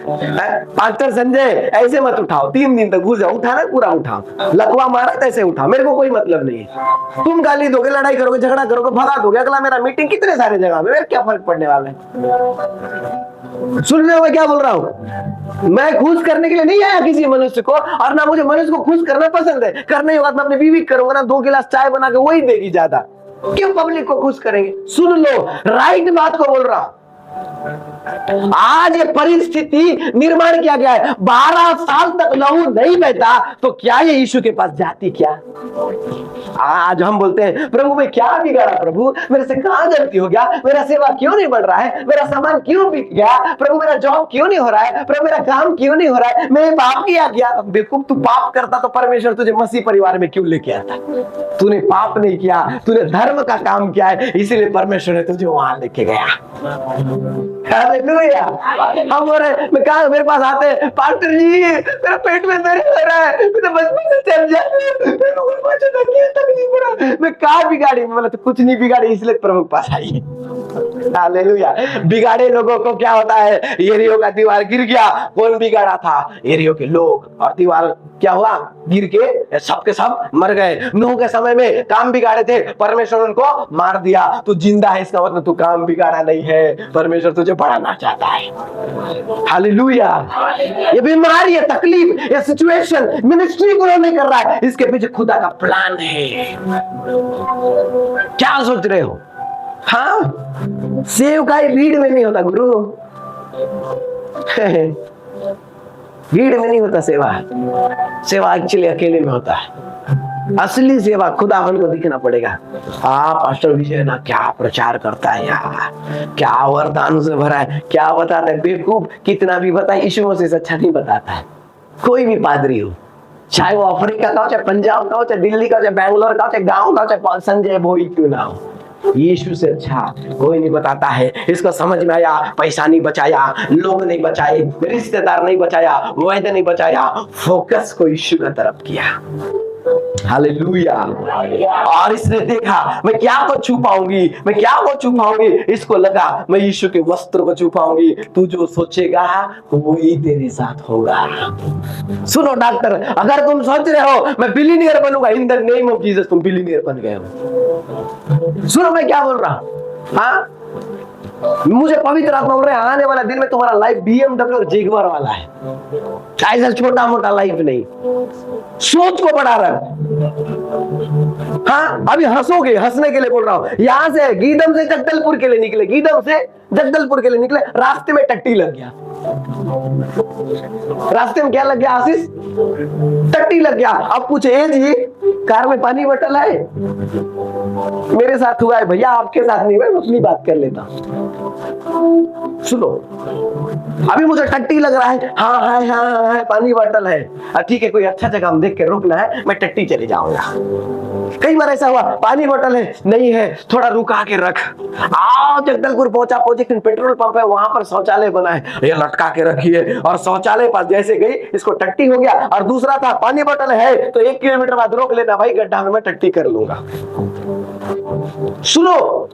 पास्टर संजय ऐसे मत उठाओ, 3 दिन तक घुस जाओ, उठाना पूरा उठाओ। लकवा मारा तैसे उठाओ, मेरे को कोई मतलब नहीं है। तुम गाली दोगे, लड़ाई करोगे, झगड़ा करोगे, भगा दोगे, अगला मेरा मीटिंग कितने सारे जगह में, मेरे क्या फर्क पड़ने वाला है? सुन रहे हो मैं क्या बोल रहा हूं? मैं खुश करने के लिए नहीं आया किसी मनुष्य को, और ना मुझे मनुष्य को खुश करना पसंद है। करने के बाद मैं अपनी बीवी करूंगा ना, 2 गिलास चाय बना के वही देगी ज्यादा। क्यों पब्लिक को खुश करेंगे? सुन लो, राइट बात को बोल रहा हूं। आज ये परिस्थिति निर्माण किया गया है। 12 साल तक लहू नहीं बहता तो क्या ये यीशु के पास जाती क्या? आज हम बोलते हैं प्रभु मैं क्या बिगाड़ा, प्रभु मेरे से कहां गलती हो गया, मेरा सेवा क्यों नहीं बढ़ रहा है, मेरा सामान क्यों बिक गया, प्रभु मेरा जॉब क्यों नहीं हो रहा है, प्रभु मेरा काम क्यों नहीं हो रहा है, मैंने पाप किया क्या? बेवकूफ, तू पाप करता तो परमेश्वर तुझे मसीह परिवार में क्यों लेके आता? तूने पाप नहीं किया, तूने धर्म का काम किया है, इसीलिए परमेश्वर ने तुझे वहां लेके गया। हालेलुया। हम बोल रहे मैं कहा, मेरे पास आते हैं पास्टर जी मेरा पेट में दर्द हो रहा है, मैं तो बचपन से चल जाती हूं, मैं कहा बिगाड़ी? मैं बोला तो कुछ नहीं बिगाड़ी, इसलिए प्रभु के पास आई। हालेलुया। बिगाड़े लोगों को क्या होता है, यरीहो का दीवार गिर गया, कौन बिगाड़ा था? यरीहो के लोग। और दीवार क्या हुआ, गिर के सबके सब मर गए। नूह के समय में काम बिगाड़े थे, परमेश्वर उनको मार दिया। तू जिंदा है इसका मतलब तू काम बिगाड़ा नहीं है, परमेश्वर तुझे बढ़ाना चाहता है। हालेलुया। ये बीमारी, ये तकलीफ, ये सिचुएशन मिनिस्ट्री को नहीं कर रहा है, इसके पीछे खुदा का प्लान है। क्या सोच रहे हो? हाँ, सेव का भीड़ में नहीं होता गुरु, भीड़ में नहीं होता सेवा। सेवा एक्चुअली अकेले में होता है। असली सेवा खुदावन को दिखना पड़ेगा। पास्टर विजय ना क्या प्रचार करता है यार, क्या वरदान से भरा है, क्या बताता है। बेवकूफ कितना भी बताए, यीशु मसीह से अच्छा नहीं बताता है। कोई भी पादरी हो, चाहे वो अफ्रीका का हो, चाहे पंजाब का हो, चाहे दिल्ली का हो, चाहे बैंगलोर का हो, चाहे गाँव का हो, चाहे संजय भोई क्यों ना हो, यीशु से अच्छा कोई नहीं बताता है। इसको समझ में आया, पैसा नहीं बचाया, लोग नहीं बचाए, रिश्तेदार नहीं बचाया, वैद्य नहीं बचाया, फोकस को यीशु की तरफ किया। हालेलुया। और इसने देखा मैं क्या को छुपाऊंगी, मैं क्या को छुपाऊंगी, इसको लगा मैं यीशु के वस्त्र को छुपाऊंगी। तू जो सोचेगा वही तेरे साथ होगा। सुनो डॉक्टर, अगर तुम सोच रहे हो मैं बिलियनियर बनूंगा, in the name of Jesus तुम बिलियनियर बन गए हो। सुनो मैं क्या बोल रहा हूं। हाँ, मुझे पवित्र आत्मा बोल रहे हैं आने वाला दिन में तुम्हारा लाइफ BMW और जेगुआर वाला है। ऐसा छोटा मोटा लाइफ नहीं, सोच को बढ़ा रहा है। हाँ, अभी हंसोगे, हंसने के लिए बोल रहा हूँ। यहां से गीदम से जगदलपुर के लिए निकले, गीदम से जगदलपुर के लिए निकले, रास्ते में टट्टी लग गया। रास्ते में क्या लग गया आशीष? टट्टी लग गया। अब पूछे ए जी कार में पानी बटल है? मेरे साथ हुआ है भैया, आपके साथ नहीं, मैं अपनी बात कर लेता। सुनो, अभी मुझे टट्टी लग रहा है। हाँ है, हाँ है, पानी बटल है। ठीक है, कोई अच्छा जगह हम देख के रुकना है, मैं टट्टी चले जाऊंगा। कई बार ऐसा हुआ, पानी बोतल है नहीं है, थोड़ा रुका के रख। आओ जगदलपुर पहुंचा, प्रोजेक्ट पेट्रोल पंप है, वहां पर शौचालय बना है, ये लटका के रखिए। और शौचालय पास जैसे गई, इसको टट्टी हो गया। और दूसरा था पानी बोतल है तो 1 किलोमीटर बाद रोक लेना भाई, गड्ढा में मैं टट्टी कर लूंगा। सुनो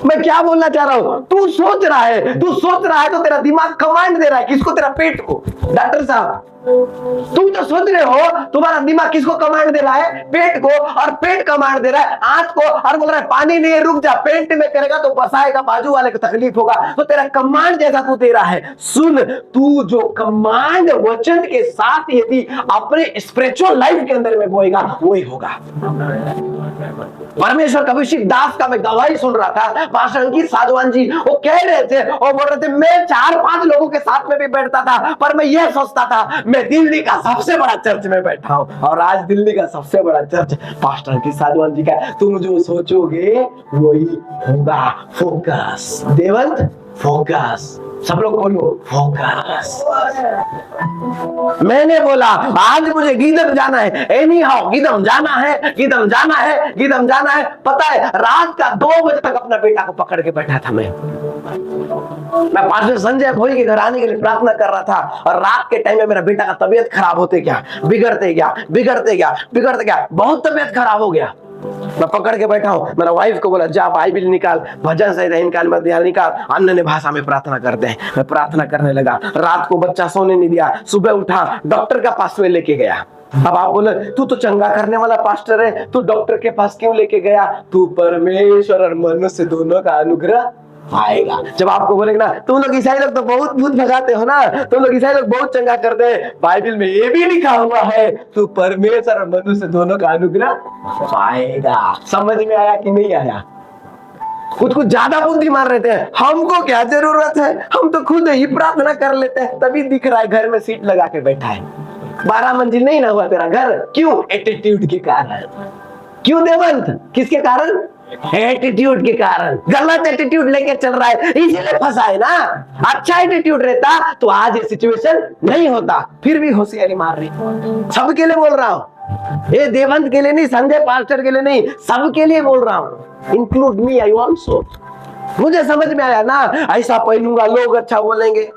मैं क्या बोलना चाह रहा हूं। तू सोच रहा है तो तेरा दिमाग कमांड दे रहा है, किसको? तेरा पेट को। डॉक्टर साहब तुम तो सोच रहे हो तुम्हारा दिमाग किसको कमांड दे रहा है? पेट को, और पेट कमांड दे रहा है आंख को, और बोल रहा है पानी नहीं है, रुक जा, पेट में करेगा तो बसाएगा, बाजू वाले को तकलीफ होगा। तो तेरा कमांड जैसा तू दे रहा है। सुन, तू जो कमांड वचन के साथ यदि अपने स्पिरिचुअल लाइफ के अंदर में बोएगा, वही होगा। परमेश्वर कबीर दास का मैं गवाही सुन रहा था, पास्टर अंकित साधवान जी वो कह रहे थे और बोल रहे थे, मैं 4-5 लोगों के साथ में भी बैठता था, पर मैं यह सोचता था मैं दिल्ली का सबसे बड़ा चर्च में बैठा हूं, और आज दिल्ली का सबसे बड़ा चर्च पास्टर अंकित साधवान जी का। तुम जो सोचोगे वही होगा। Focus Devant, focus. सब लोग बोलो फोकस। मैंने बोला आज मुझे गीदम जाना है, एनी हाउ गीदम जाना है, गीदम जाना है, गीदम जाना है। पता है रात का 2 बजे तक अपना बेटा को पकड़ के बैठा था। मैं पास्टर संजय भोई के घर आने के लिए प्रार्थना कर रहा था, और रात के टाइम में मेरा बेटा का तबीयत खराब होते गया, बिगड़ते गया, बिगड़ते गया, बिगड़ते गया, बहुत तबीयत खराब हो गया। मैं पकड़ के बैठा हूं। मेरा वाइफ को बोला जा बाइबिल निकाल, भजन संहिता निकाल, मध्यान्ह निकाल, अन्य भाषा में प्रार्थना करते हैं। मैं प्रार्थना करने लगा। रात को बच्चा सोने नहीं दिया, सुबह उठा, डॉक्टर का पास में लेके गया। अब आप बोले तू तो चंगा करने वाला पास्टर है, तू डॉक्टर के पास क्यों लेके गया? तू परमेश्वर और मनुष्य दोनों का अनुग्रह आएगा। जब आपको बोलेगा ना तुम लोग ईसाई लोग तो बहुत भूत भगाते हो ना, तुम लोग ईसाई लोग बहुत चंगा करते हैं, बाइबल में ये भी लिखा हुआ है तू परमेश्वर और मनुष्य दोनों का अनुग्रह पाएगा। समझ में आया कि नहीं आया? खुद को ज्यादा बुद्धिमान रहते हैं, हमको क्या जरूरत है, हम तो खुद ही प्रार्थना कर लेते हैं, तभी दिख रहा है घर में सीट लगा के बैठा है। 12 मंजिल नहीं ना हुआ तेरा घर, क्यों? एटीट्यूड के कारण। क्यों देवंत? किसके कारण? एटीट्यूड के कारण। गलत एटीट्यूड लेके चल रहा है, इसीलिए फंसा है ना। अच्छा एटीट्यूड रहता तो आज ये सिचुएशन नहीं होता। फिर भी होशियारी मार रही। सबके लिए बोल रहा हूँ, ये देवंत के लिए नहीं, संजय पास्टर के लिए नहीं, सबके लिए बोल रहा हूँ। Include me, I also. मुझे समझ में आया ना, ऐसा पहनूंगा लोग अच्छा बोलेंगे।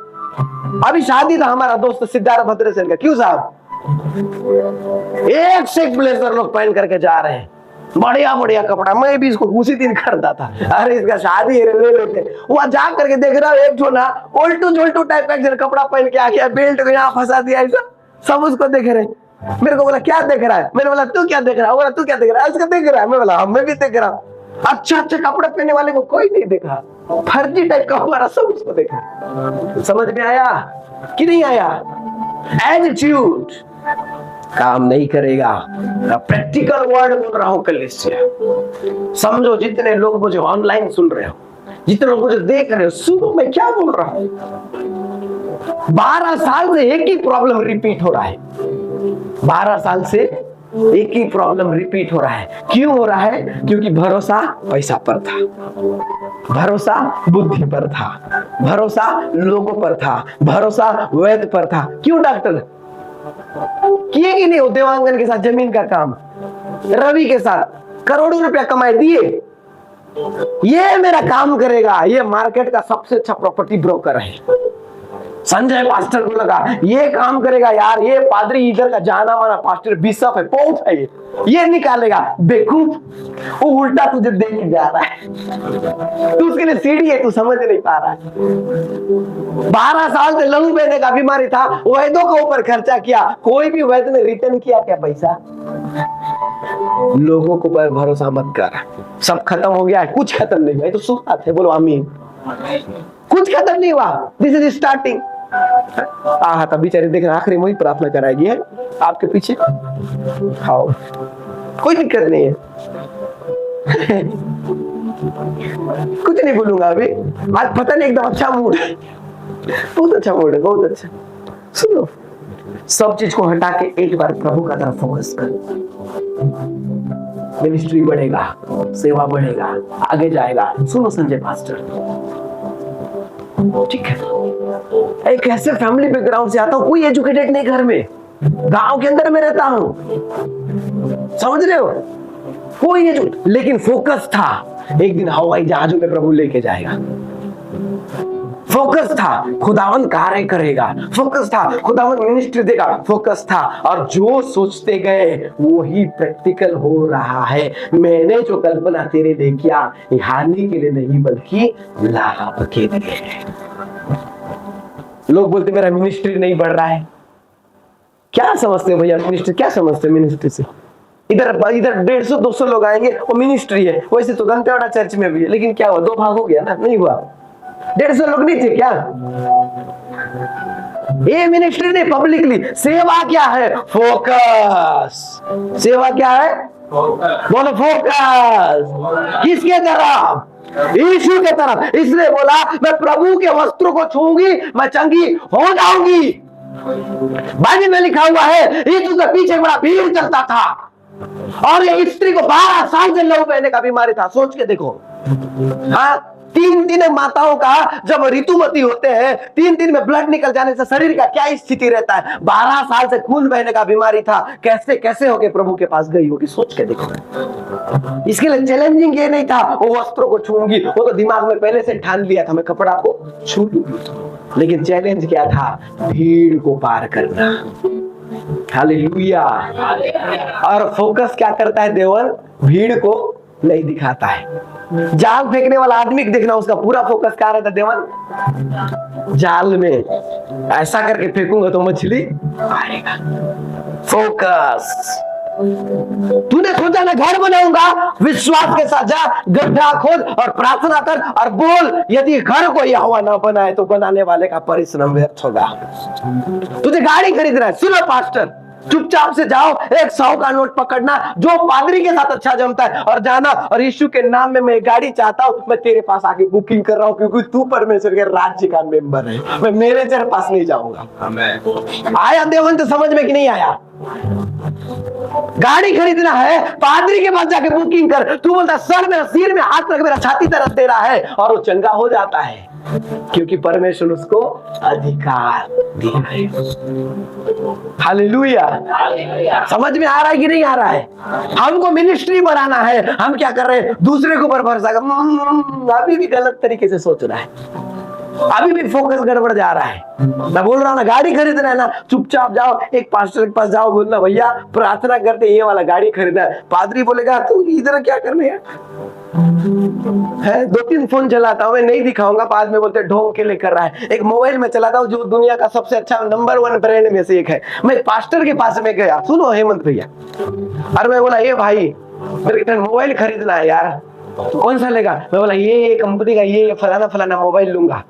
अभी शादी था हमारा दोस्त सिद्धार्थ भद्रेशन का। क्यों साहब? एक से एक ब्लेजर लोग पहन करके जा रहे हैं, बढ़िया बढ़िया कपड़ा। मैं भी इसको उसी दिन खरीदा था। अरे इसका शादी है, ले लेते। वहां जा करके देख रहा हूँ एक जो ना उल्टू झुलटू टाइप का कपड़ा पहन के आ गया, बेल्ट को यहाँ फंसा दिया ऐसा। सब उसको देख रहे। मेरे को बोला क्या देख रहा है? मैंने बोला तू क्या देख रहा है? बोला तू क्या देख रहा है? उसको देख रहा है। मैं बोला मैं भी देख रहा हूँ। अच्छा अच्छा कपड़े पहनने वाले को कोई नहीं देखा, फर्जी टाइप का हमारा सब उसको देखा। समझ में आया कि नहीं आया? एटीट्यूड काम नहीं करेगा। प्रैक्टिकल वर्ड बोल रहा हूं कल से। समझो जितने लोग मुझे ऑनलाइन सुन रहे हो, जितने लोग मुझे देख रहे हो, सुनो मैं क्या बोल रहा हूं। 12 साल से एक ही प्रॉब्लम रिपीट हो रहा है। 12 साल से एक ही प्रॉब्लम रिपीट हो रहा है। क्यों हो रहा है? क्योंकि भरोसा पैसा पर था, भरोसा बुद्धि पर था, भरोसा लोगों पर था, भरोसा वैद्य पर था। क्यों डॉक्टर किए कि नहीं? देवांगन के साथ जमीन का काम, रवि के साथ करोड़ों रुपया कमाए दिए। ये मेरा काम करेगा, ये मार्केट का सबसे अच्छा प्रॉपर्टी ब्रोकर है। संजय पास्टर को लगा ये काम करेगा यार, ये पादरी इधर का जाना माना पास्टर बिशप है, पोप है, ये निकालेगा। बेवकूफ, वो उल्टा तुझे देख के जा रहा है। तू उसके लिए सीढ़ी है, तू समझ नहीं पा रहा है। 12 साल से लहू बहने का बीमारी था, वैद्यों के ऊपर खर्चा किया, कोई भी वैद्य ने रिटर्न किया क्या पैसा? लोगों को पर भरोसा मत कर। सब खत्म हो गया है, कुछ खत्म नहीं हुआ। तो सोचता थे, बोलो आमीन। कुछ खत्म नहीं हुआ, दिस इज स्टार्टिंग। तब बेचारे देख रहे, आखिरी में ही प्रार्थना कराएगी है आपके पीछे। खाओ, कोई दिक्कत नहीं है। कुछ नहीं बोलूंगा अभी, आज पता नहीं एकदम अच्छा मूड है, बहुत अच्छा मूड है, बहुत अच्छा। सुनो, सब चीज को हटा के एक बार प्रभु का तरफ फोकस कर। मिनिस्ट्री बढ़ेगा, सेवा बढ़ेगा, आगे जाएगा। सुनो संजय पास्टर, ठीक है, एक ऐसे फैमिली बैकग्राउंड से आता हूं, कोई एजुकेटेड नहीं, घर में गांव के अंदर में रहता हूं, समझ रहे हो? कोई एजुकेटेड, लेकिन फोकस था एक दिन हवाई जहाजों में प्रभु लेके जाएगा। फोकस था खुदावन कार्य करेगा, फोकस था खुदावन मिनिस्ट्री देगा, फोकस था। और जो सोचते गए वो ही प्रैक्टिकल हो रहा है। मैंने जो कल्पना तेरे लिए किया, हानि के लिए नहीं बल्कि लाभ के लिए। लोग बोलते मेरा मिनिस्ट्री नहीं बढ़ रहा है, क्या समझते हो भैया मिनिस्ट्री, क्या समझते हो मिनिस्ट्री से? इधर 150-200 लोग आएंगे, वो मिनिस्ट्री है। वैसे तो दंतेवाड़ा चर्च में भी है, लेकिन क्या हुआ, 2 भाग हो गया ना, नहीं हुआ? 150 लोग नहीं थे क्या? ये मिनिस्ट्री नहीं, पब्लिकली सेवा क्या है? फोकस। सेवा क्या है? बोलो फोकस। किसके तरफ? यीशु के तरफ। इसलिए बोला मैं प्रभु के वस्त्रों को छूंगी, मैं चंगी हो जाऊंगी। बाइबल में लिखा हुआ है यीशु के पीछे बड़ा भीड़ चलता था, और ये स्त्री को 12 साल से लहू बहने का बीमारी था। सोच के देखो, हाँ, 3 दिन माताओं का जब ऋतुमती होते हैं, 3 दिन में ब्लड निकल जाने से शरीर का क्या स्थिति रहता है। 12 साल से खून बहने का बीमारी था, कैसे कैसे होके प्रभु के पास गई होगी, सोच के देखो। इसके लिए चैलेंजिंग ये नहीं था वो वस्त्रों को छूंगी, वो तो दिमाग में पहले से ठान लिया था मैं कपड़ा को छू लूंगी। लेकिन चैलेंज क्या था? भीड़ को पार करना। हालेलुया। और फोकस क्या करता है देवन? भीड़ को नहीं दिखाता है। जाल फेंकने वाला आदमी को देखना, उसका पूरा फोकस क्या रहता है देवन? जाल में ऐसा करके फेंकूंगा तो मछली आएगा। फोकस। तूने सोचा ना घर बनाऊंगा, विश्वास के साथ जा, गड्ढा खोद और प्रार्थना कर और बोल, यदि घर को यहोवा ना बनाए तो बनाने वाले का परिश्रम व्यर्थ होगा। तुझे गाड़ी खरीदना है, सुनो पास्टर, चुपचाप से जाओ, एक 100 का नोट पकड़ना, जो पादरी के साथ अच्छा जमता है, और जाना, और यीशु के नाम में मैं गाड़ी चाहता हूं, मैं तेरे पास आके बुकिंग कर रहा हूं, क्योंकि तू परमेश्वर के राज्य का मेंबर है, मैं मेरे तेरे पास नहीं जाऊंगा। आया देवन तो समझ में कि नहीं आया? गाड़ी खरीदना है, पादरी के पास जाके बुकिंग कर। तू बोलता सर मेरा सिर में हाथ रख, मेरा छाती तरफ दे रहा है, और वो चंगा हो जाता है, क्योंकि परमेश्वर उसको अधिकार दिया है। हालेलुया। समझ में आ रहा है कि नहीं आ रहा है? हमको मिनिस्ट्री बनाना है, हम क्या कर रहे हैं? दूसरे के ऊपर भरोसा कर। अभी भी गलत तरीके से सोच रहा है, अभी भी फोकस गड़बड़ जा रहा है। मैं बोल रहा हूँ ना, गाड़ी खरीदना है ना, चुपचाप जाओ, एक पास्टर के पास जाओ, बोलना भैया प्रार्थना करते ये वाला गाड़ी खरीदना है। पादरी बोलेगा तू इधर क्या करने है? 2-3 फोन चलाता हूँ, मैं नहीं दिखाऊंगा, बाद में बोलते ढोंग के लिए कर रहा है। एक मोबाइल में चलाता हूँ जो दुनिया का सबसे अच्छा नंबर 1 ब्रांड में से एक है। मैं पास्टर के पास में गया, सुनो हेमंत भैया, और मैं बोला ये भाई मेरे मोबाइल खरीदना है यार, कौन सा लेगा? मैं बोला ये कंपनी का ये फलाना फलाना मोबाइल लूंगा,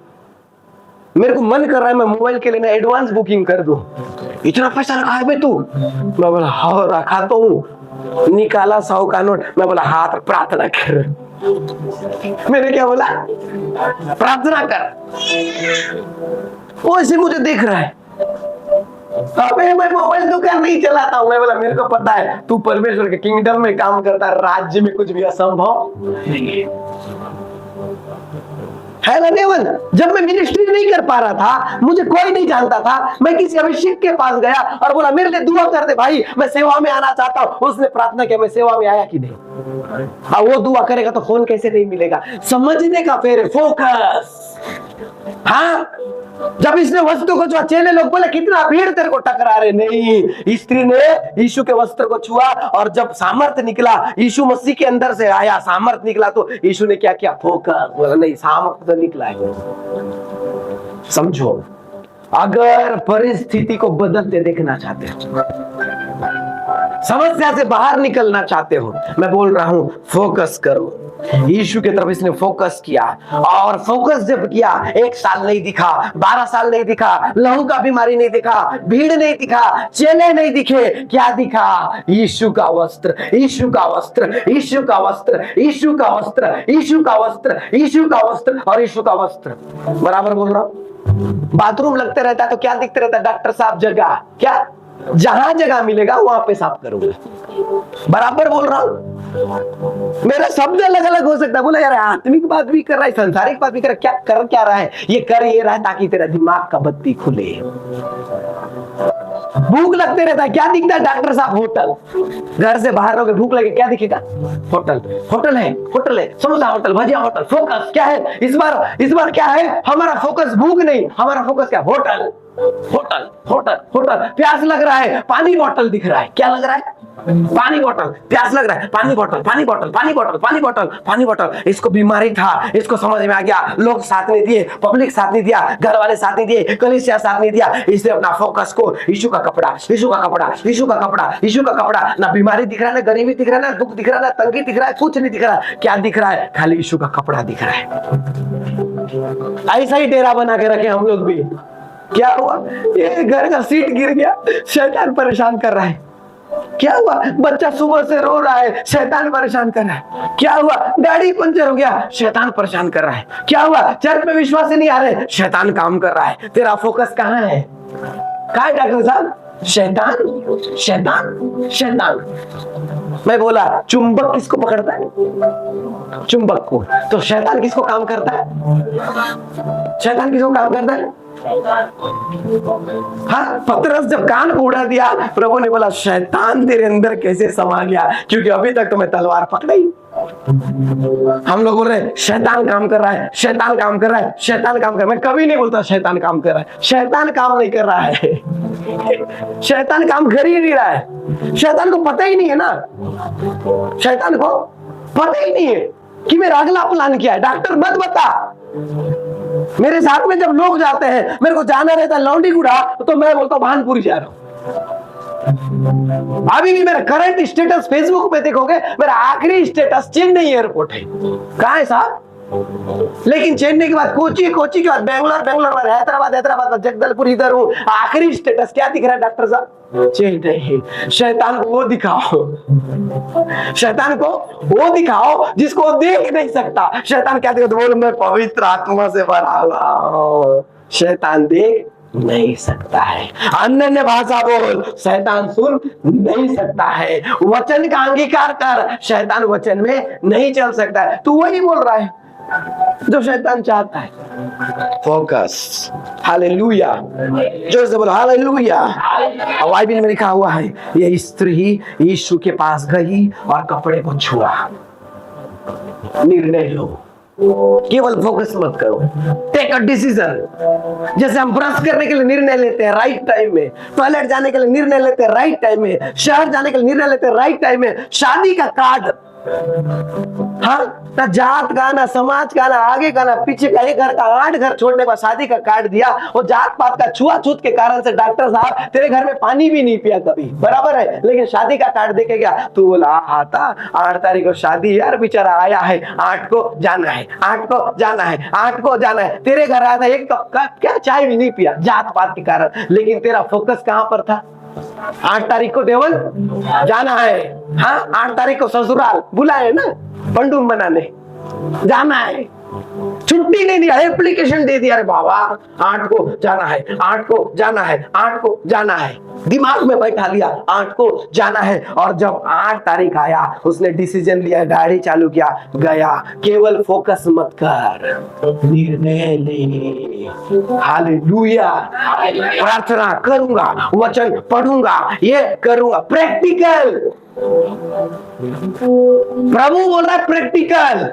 मेरे को मन कर रहा है मैं मोबाइल के लिए ना एडवांस बुकिंग कर दूं। इतना पैसा रखा है तू? मैं बोला हाँ रखा तो हूँ। निकाला 100 का नोट, मैं बोला हाथ प्रार्थना कर। मैंने क्या बोला? प्रार्थना कर। वो ऐसे मुझे देख रहा है, अबे मैं मोबाइल दुकान नहीं चलाता हूँ। मैं बोला मेरे को पता है तू परमेश्वर के किंगडम में काम करता है, राज्य में कुछ भी असंभव नहीं है ना देवन। जब मैं मिनिस्ट्री नहीं कर पा रहा था, मुझे कोई नहीं जानता था, मैं किसी अभिषेक के पास गया और बोला मेरे लिए दुआ कर दे भाई, मैं सेवा में आना चाहता हूँ। उसने प्रार्थना किया, मैं सेवा में आया कि नहीं? हाँ, वो दुआ करेगा तो फोन कैसे नहीं मिलेगा? समझने का फिर फोकस। हाँ, जब इसने वस्त्र को छुआ, चेले लोग बोले कितना भीड़ तेरे को टकरा रहे। नहीं, स्त्री ने यीशु के वस्त्र को छुआ, और जब सामर्थ निकला, यीशु मसीह के अंदर से आया, सामर्थ निकला, तो यीशु ने क्या किया? फोकस। बोला नहीं, सामर्थ तो निकला है। समझो, अगर परिस्थिति को बदलते देखना चाहते हो, समस्या से बाहर निकलना चाहते हो, मैं बोल रहा हूं फोकस करो। यीशु की तरफ इसने फोकस किया, और फोकस जब किया, 1 साल नहीं दिखा, 12 साल नहीं दिखा, लहू का बीमारी नहीं दिखा, भीड़ नहीं दिखा, चेले नहीं दिखे, क्या दिखा? यीशु का वस्त्र, यीशु का वस्त्र, यीशु का वस्त्र, यीशु का वस्त्र, यीशु का वस्त्र, यीशु का वस्त्र और यीशु का वस्त्र। बराबर बोल रहा हूं। बाथरूम लगते रहता है तो क्या दिखते रहता है? डॉक्टर साहब जगह, क्या जहां जगह मिलेगा वहां पे साफ करूंगा। बराबर बोल रहा हूं। मेरा शब्द अलग अलग हो सकता है। बोला यार आत्मिक बात भी कर रहा है, संसारिक बात भी कर रहा है, क्या रहा है? ये कर ये रहा है ताकि तेरा दिमाग का बत्ती खुले। भूख लगते रहता है, क्या दिखता है? डॉक्टर साहब होटल। घर से बाहर रहोगे, भूख लगे, क्या दिखेगा? होटल। होटल है, समोसा होटल, भजिया होटल। फोकस क्या है इस बार क्या है हमारा? फोकस भूख नहीं, हमारा फोकस क्या? होटल। होटल होटल होटल, प्यास लग रहा है, पानी बॉटल दिख रहा है, क्या लग रहा है? पानी बॉटल, प्यास लग रहा है, पानी बॉटल पानी बॉटल पानी बॉटल पानी बॉटल पानी बॉटल। इसको बीमारी था, इसको समझ में आ गया, लोग साथ नहीं दिए, पब्लिक साथ नहीं दिया, घर वाले साथ नहीं दिए, कलीसिया साथ नहीं दिया, इसने अपना फोकस को यीशु का कपड़ा, यीशु का कपड़ा, यीशु का कपड़ा, यीशु का कपड़ा। ना बीमारी दिख रहा है, ना गरीबी दिख रहा है, ना दुख दिख रहा है, ना तंगी दिख रहा है, कुछ नहीं दिख रहा है। क्या दिख रहा है? खाली यीशु का कपड़ा दिख रहा है। ऐसा ही डेरा बना के रखे हम लोग भी। क्या हुआ? ये घर का सीट गिर गया, शैतान परेशान कर रहा है। क्या हुआ? बच्चा सुबह से रो रहा है, शैतान परेशान कर रहा है। क्या हुआ? गाड़ी पंचर हो गया, शैतान परेशान कर रहा है। क्या हुआ? चर्च में विश्वास नहीं आ रहे, शैतान काम कर रहा है। तेरा फोकस कहाँ है? कहाँ है डॉक्टर साहब? शैतान शैतान शैतान। मैं बोला चुंबक किसको पकड़ता है? चुंबक को। तो शैतान किसको काम करता है? शैतान किसको काम करता है? हाँ, पतरस जब कान को उड़ा दिया, प्रभु ने बोला शैतान तेरे अंदर कैसे समा गया, क्योंकि अभी तक तो मैं तलवार पकड़ी। हम लोग बोल रहे हैं शैतान काम कर रहा है, शैतान काम कर रहा है, शैतान काम कर रहा है। मैं कभी नहीं बोलता शैतान काम कर रहा है, शैतान काम नहीं कर रहा है। शैतान काम कर ही नहीं रहा है। शैतान को पता ही नहीं है ना, शैतान को पता ही नहीं है कि मेरा अगला प्लान क्या है। डॉक्टर मत बता। मेरे साथ में जब लोग जाते हैं, मेरे को जाना रहता है लौंडी गुड़ा, तो मैं बोलता हूँ भानपुरी जा रहा हूँ। अभी भी मेरा करंट स्टेटस फेसबुक पे देखोगे, मेरा आखिरी स्टेटस चेन्नई एयरपोर्ट है। कहाँ है साहब? लेकिन चेन्नई के बाद कोची, कोची के बाद बेंगलोर, बेंगलोर बाद हैदराबाद, हैदराबाद जगदलपुर, इधर हूँ। आखिरी स्टेटस क्या दिख रहा है डॉक्टर साहब? चेन्नई। शैतान को वो दिखाओ, शैतान को वो दिखाओ जिसको देख नहीं सकता। शैतान क्या देखो? बोल मैं पवित्र आत्मा से भरा हुआ। शैतान देख नहीं सकता है। अन्य भाषा बोल, शैतान सुन नहीं सकता है। वचन का अंगीकार कर, शैतान वचन में नहीं चल सकता है। तू वही बोल रहा है जो शैतान चाहता है। फोकस। हालेलुया। जोर से बोलो हालेलुया। बाइबल में लिखा हुआ है, ये स्त्री यीशु के पास गई और कपड़े को छुआ। निर्णय लो, केवल फोकस मत करो। Take a decision. जैसे हम ब्रश करने के लिए निर्णय लेते हैं राइट टाइम में, टॉयलेट जाने के लिए निर्णय लेते हैं राइट टाइम में, शहर जाने के लिए निर्णय लेते हैं राइट टाइम में, शादी का कार्ड, हाँ, ना जात का, ना समाज का, ना आगे का, ना पीछे का, एक घर का 8 घर छोड़ने का शादी का कार्ड दिया। वो जात पात का छुआछूत के कारण से डॉक्टर साहब तेरे घर में पानी भी नहीं पिया कभी, बराबर है, लेकिन शादी का कार्ड देके गया। तू बोला आता 8 तारीख को शादी, यार बेचारा आया है, 8 को जाना है, 8 को जाना है, 8 को जाना है। तेरे घर आया था, एक कप का क्या चाय भी नहीं पिया जात पात के कारण, लेकिन तेरा फोकस कहां पर था? 8 तारीख को देवल जाना है, हाँ, 8 तारीख को ससुराल बुलाए ना पंडूम बनाने जाना है, छुट्टी नहीं दिया, एप्लीकेशन दे दिया। अरे बाबा 8 को जाना है, 8 को जाना है, 8 को जाना है, दिमाग में बैठा लिया 8 को जाना है। और जब 8 तारीख आया, उसने डिसीजन लिया, गाड़ी चालू किया, गया। केवल फोकस मत कर, निर्णय ले। हालेलुया। प्रार्थना करूंगा, वचन पढ़ूंगा, ये करूंगा, प्रैक्टिकल। प्रभु बोल रहा है प्रैक्टिकल।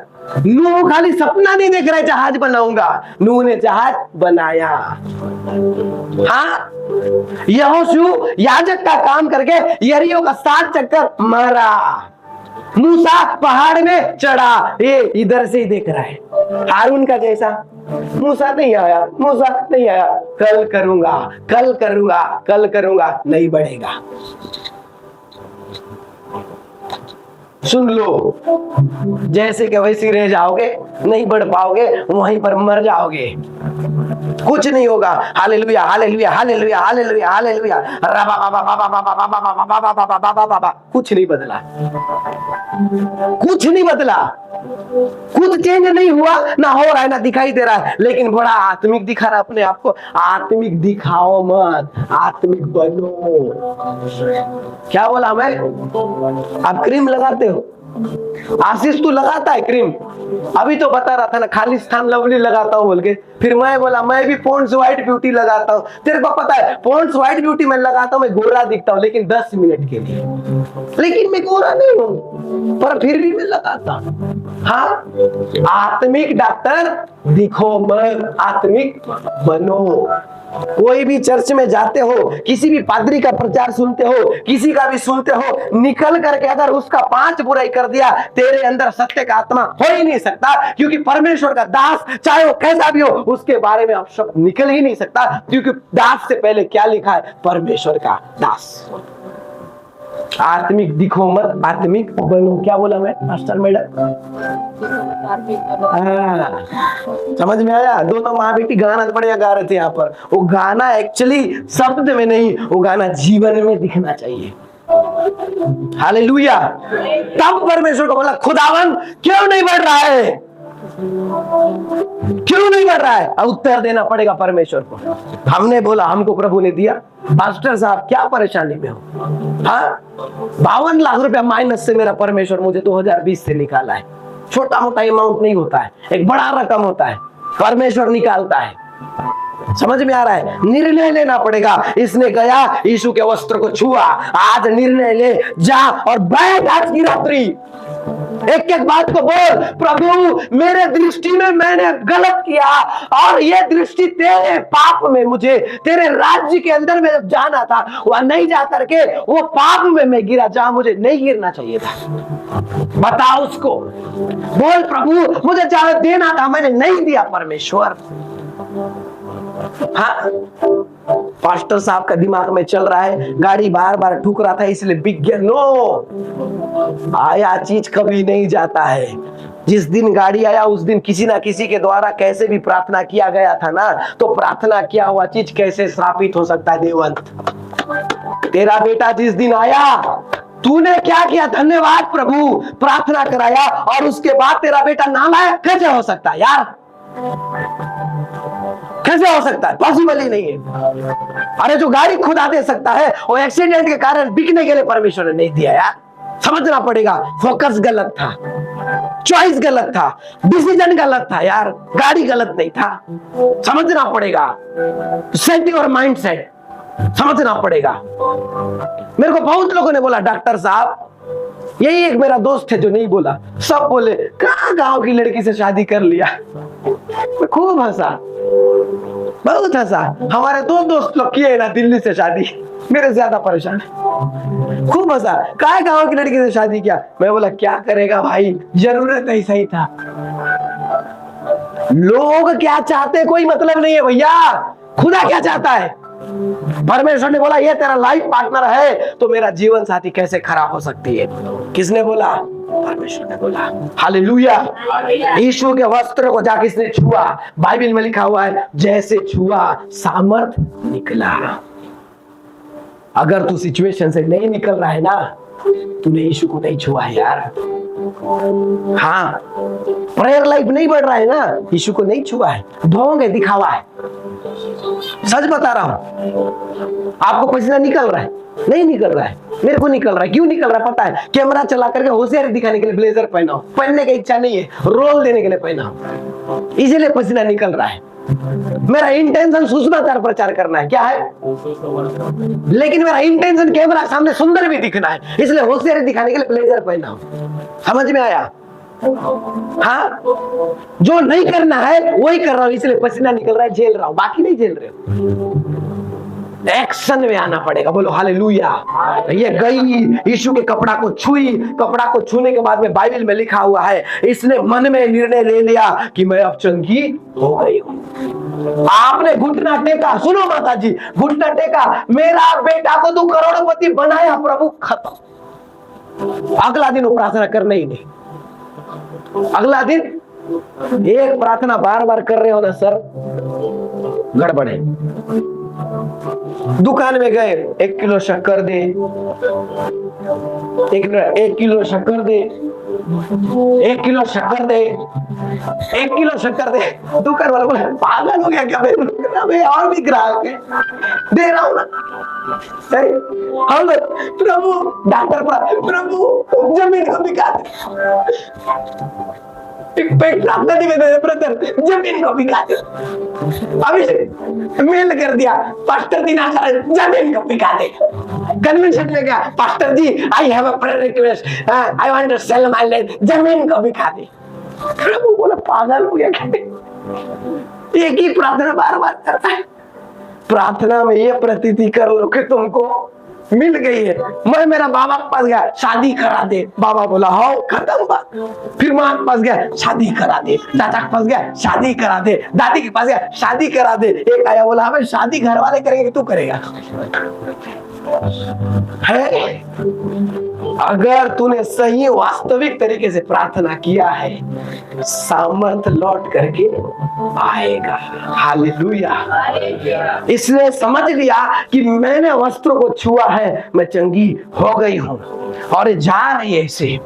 नूह खाली सपना नहीं देख रहा है जहाज बनाऊंगा, नूह ने जहाज बनाया। हाँ, यहोशू याजक का काम करके यरीहो का 7 चक्कर मारा। मूसा पहाड़ में चढ़ा, ये इधर से ही देख रहा है। हारून का जैसा मूसा नहीं आया, मूसा नहीं आया, कल करूंगा, कल करूंगा, कल करूंगा, नहीं बढ़ेगा। सुन लो, जैसे कि वैसे रह जाओगे, नहीं बढ़ पाओगे, वहीं पर मर जाओगे, कुछ नहीं होगा। Hallelujah, hallelujah, hallelujah, hallelujah, hallelujah. कुछ नहीं बदला, कुछ नहीं बदला, कुछ चेंज नहीं हुआ, ना हो रहा है, ना दिखाई दे रहा है, लेकिन बड़ा आत्मिक दिखा रहा है अपने आप को। आत्मिक दिखाओ मत, आत्मिक बनो। क्या बोला मैं? आप क्रीम लगाते हो? आशीष तू लगाता है क्रीम? अभी तो बता रहा था ना खालिस्तान लवली लगाता हूँ बोल के, फिर मैं बोला मैं भी पॉन्ड्स व्हाइट ब्यूटी लगाता हूँ। तेरे को पता है पॉन्ड्स व्हाइट ब्यूटी मैं लगाता हूँ, मैं गोरा दिखता हूँ, लेकिन 10 मिनट के लिए, लेकिन मैं गोरा नहीं हूँ, पर फिर भी मैं लगाता हूँ। हाँ, आत्मिक डॉक्टर दिखो मत, आत्मिक बनो। कोई भी चर्च में जाते हो, किसी भी पादरी का प्रचार सुनते हो, किसी का भी सुनते हो, निकल करके अगर उसका 5 बुराई कर दिया, तेरे अंदर सत्य का आत्मा हो ही नहीं सकता। क्योंकि परमेश्वर का दास चाहे वो कैसा भी हो, उसके बारे में आप शब्द निकल ही नहीं सकता। क्योंकि दास से पहले क्या लिखा है? परमेश्वर का दास। आत्मिक दिखो मत, आत्मिक बनो। क्या बोला मैं मास्टर मैडम? समझ में आया? दोनों माँ बेटी गाना बढ़िया गा रहे थे यहाँ पर। वो गाना एक्चुअली शब्द में नहीं, वो गाना जीवन में दिखना चाहिए। हालेलुया। तब परमेश्वर को बोला, खुदावन क्यों नहीं बढ़ रहा है? क्यों नहीं बढ़ रहा है? अब उत्तर देना पड़ेगा परमेश्वर को। हमने बोला, हमको प्रभु ने दिया। पास्टर साहब क्या परेशानी में हो? हाँ, 52 लाख रुपया माइनस से मेरा परमेश्वर मुझे 2020 से निकाला है। छोटा मोटा अमाउंट नहीं होता है, एक बड़ा रकम होता है, परमेश्वर निकालता है। समझ में आ रहा है? निर्णय लेना पड़ेगा। इसने गया, यीशु के वस्त्र को छुआ। आज निर्णय ले, जा और बैठ आज की रात्रि। एक एक बात को बोल, प्रभु मेरे दृष्टि में मैंने गलत किया, और ये दृष्टि तेरे पाप में, मुझे तेरे राज्य के अंदर में जब जाना था, वह नहीं जा करके वो पाप में मैं गिरा जहां मुझे नहीं गिरना चाहिए था। बता उसको, बोल प्रभु मुझे जहां देना था मैंने नहीं दिया परमेश्वर। हाँ, पास्टर साहब का दिमाग में चल रहा है, गाड़ी बार बार ठुक रहा था इसलिए बिक गया। नो, आया चीज कभी नहीं जाता है। जिस दिन गाड़ी आया उस दिन किसी ना किसी के द्वारा कैसे भी प्रार्थना किया गया था ना, तो प्रार्थना किया हुआ चीज कैसे श्रापित हो सकता है? देवंत, तेरा बेटा जिस दिन आया, तूने क्या किया? धन्यवाद प्रभु, प्रार्थना कराया और उसके बाद तेरा बेटा नालायक कैसे हो सकता है यार? कैसे हो सकता है? पॉसिबल ही नहीं है। अरे जो गाड़ी खुदा दे सकता है, वो एक्सीडेंट के कारण बिकने के लिए परमेश्वर ने नहीं दिया यार। समझना पड़ेगा, फोकस गलत था, चॉइस गलत था, डिसीजन गलत था यार, गाड़ी गलत नहीं था। समझना पड़ेगा, सेट योर माइंड सेट, समझना पड़ेगा। मेरे को बहुत लोगों ने बोला, डॉक्टर साहब, यही एक मेरा दोस्त है जो नहीं बोला, सब बोले कहाँ गांव की लड़की से शादी कर लिया। मैं खूब हंसा, बहुत हंसा। हमारे 2 दोस्त लोग किए ना दिल्ली से शादी, मेरे ज्यादा परेशान है। खूब हंसा, कहाँ गांव की लड़की से शादी किया? मैं बोला क्या करेगा भाई, जरूरत ऐसा ही था। लोग क्या चाहते कोई मतलब नहीं है भैया, खुदा क्या चाहता है। परमेश्वर ने बोला ये तेरा लाइफ पार्टनर है, तो मेरा जीवन साथी कैसे खराब हो सकती है? किसने बोला? परमेश्वर ने बोला। हालेलुया। यीशु के वस्त्र को जाके इसने छुआ। बाइबल में लिखा हुआ है, जैसे छुआ सामर्थ निकला। अगर तू सिचुएशन से नहीं निकल रहा है ना, तूने यीशु को नहीं छुआ है यार। हाँ, प्रेयर लाइफ नहीं बढ़ रहा है ना, यीशु को नहीं छुआ है, ढोंग है, दिखावा है। सच बता रहा हूं, आपको पसीना निकल रहा है? नहीं निकल रहा है, मेरे को निकल रहा है। क्यों निकल रहा है पता है? कैमरा चला करके होशियारी दिखाने के लिए ब्लेजर पहना हो, पहनने की इच्छा नहीं है, रोल देने के लिए पहना हो, इसलिए पसीना निकल रहा है। मेरा इंटेंशन सुसमाचार प्रचार करना है, क्या है? लेकिन मेरा इंटेंशन कैमरा सामने सुंदर भी दिखना है, इसलिए होशियारी दिखाने के लिए ब्लेजर पहना हो। समझ में आया? हाँ, जो नहीं करना है वही कर रहा हूं, इसलिए पसीना निकल रहा है, झेल रहा हूं, बाकी नहीं झेल रहे हो। एक्शन में आना पड़ेगा। बोलो हालेलुया। ये गई, यीशु के कपड़ा को छुई, कपड़ा को छूने के बाद में बाइबल में लिखा हुआ है, इसने मन में निर्णय ले लिया कि मैं अब चंगी हो गई हूं। आपने घुटना टेका, सुनो माता जी, घुटना टेका, मेरा बेटा को तू करोड़पति बनाया प्रभु, खत्म। अगला दिन वो प्रार्थना करना ही नहीं। अगला दिन एक प्रार्थना बार बार कर रहे हो ना सर, गड़बड़ है। दुकान में गए, 1 किलो शक्कर दे, 1 किलो शक्कर दे, 1 किलो शक्कर दे, 1 किलो शक्कर दे। दुकान वाला बोला पागल हो गया क्या? मैं और भी ग्राहक है, दे रहा हूं ना। हम प्रभु, डॉक्टर प्रभु जमीन को बिका दे, ब्रदर जमीन को बिका दे। अभी मेल कर दिया, पास्टर जी ना जमीन को बिका दे। कन्वेंशन में गया, pastor ji I have a prayer request, I want to sell my land, जमीन को बिका दे। प्रभु बोला पागल हो गया क्या? एक ही प्रार्थना बार बार करता है। प्रार्थना में ये प्रतीति कर लो कि तुमको मिल गई है। मैं मेरा बाबा के पास गया, शादी करा दे, बाबा बोला हो खत्म बात। फिर माँ के पास गया, शादी करा दे, चाचा के पास गया, शादी करा दे, दादी के पास गया, शादी करा दे। एक आया बोला हमें शादी घर वाले करेंगे, तू करेगा है? अगर तूने सही वास्तविक तरीके से प्रार्थना किया है, सामर्थ लौट करके आएगा। हालेलुया। इसने समझ लिया कि मैंने वस्त्रों को छुआ है, मैं चंगी हो गई हूं और जा रही है इसे।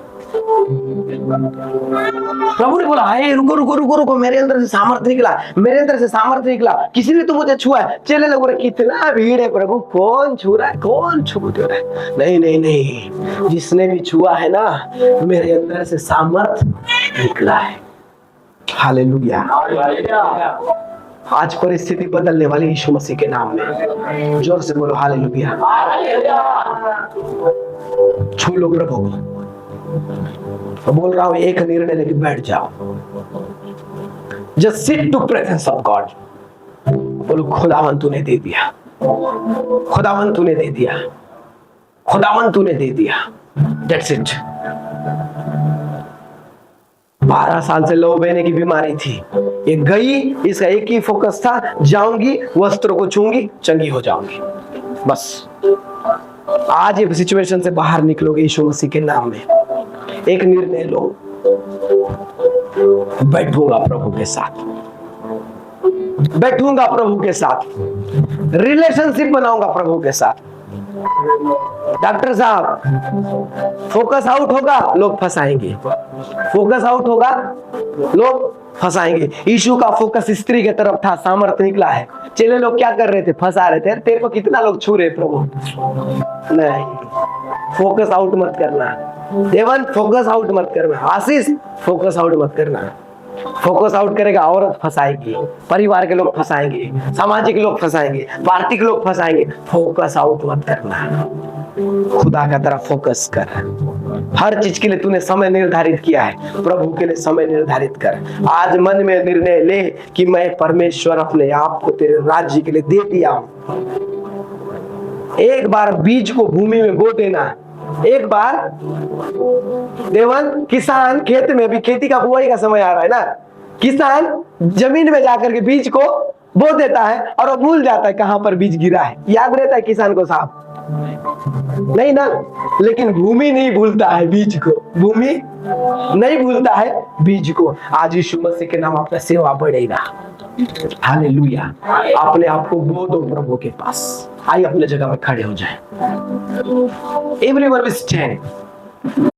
प्रभु ने बोला है रुको रुको रुको रुको, मेरे अंदर से सामर्थ निकला, मेरे अंदर से सामर्थ निकला, किसी ने तो मुझे छुआ है। चले लोग बोले कितना भीड़ है प्रभु, कौन छू रहा है, कौन छू रहा है? नहीं नहीं नहीं, जिसने भी छुआ है ना, मेरे अंदर से सामर्थ निकला है। हालेलुया। आज परिस्थिति बदलने वाली यीशु मसीह के नाम में, जोर से बोलो हालेलुया। छू लो प्रभु को। बोल रहा हूं एक निर्णय लेके बैठ जाओ। Just sit to presence of God. बोलो खुदावन तूने दे दिया, खुदावन तूने दे दिया, खुदावन तूने दे दिया। That's it. 12 साल से लहू बहने की बीमारी थी, ये गई, इसका एक ही फोकस था, जाऊंगी वस्त्रों को छूंगी, चंगी हो जाऊंगी। बस आज ये सिचुएशन से बाहर निकलोगे यीशु मसीह के नाम में। एक निर्णय लो, बैठूंगा प्रभु के साथ, बैठूंगा प्रभु के साथ, रिलेशनशिप बनाऊंगा प्रभु के साथ। डॉक्टर साहब फोकस आउट होगा, लोग फंसाएंगे, फोकस आउट होगा, लोग फंसाएंगे। यीशु का फोकस स्त्री की तरफ था, सामर्थ निकला है। चेले लोग क्या कर रहे थे? फंसा रहे थे। तेरे को कितना लोग छू रहे प्रभु? नहीं, फोकस आउट मत करना। देवन फोकस आउट मत करना। आशीष फोकस आउट मत करना। फोकस आउट करेगा औरत फंसाएगी, परिवार के लोग फंसाएंगे, सामाजिक लोग फंसाएंगे, पार्टी के लोग फंसाएंगे। फोकस आउट मत करना, खुदा का तरफ फोकस कर। हर चीज के लिए तूने समय निर्धारित किया है, प्रभु के लिए समय निर्धारित कर। आज मन में निर्णय ले कि मैं परमेश्वर अपने आप को तेरे राज्य के लिए दे दिया हूं। एक बार बीज को भूमि में बो देना। एक बार देवन, किसान खेत में भी, खेती का बुआई का समय आ रहा है ना, किसान जमीन में जाकर के बीज को बो देता है और वो भूल जाता है कहां पर बीज गिरा है। याद रहता है किसान को साहब? नहीं ना। लेकिन भूमि नहीं भूलता है बीज को, भूमि नहीं भूलता है बीज को। आज यीशु मसीह के नाम आपका सेवा बढ़ेगा। हालेलुया। अपने आप को बो दो प्रभु के पास। आइए अपने जगह में खड़े हो जाए। Everyone will stand.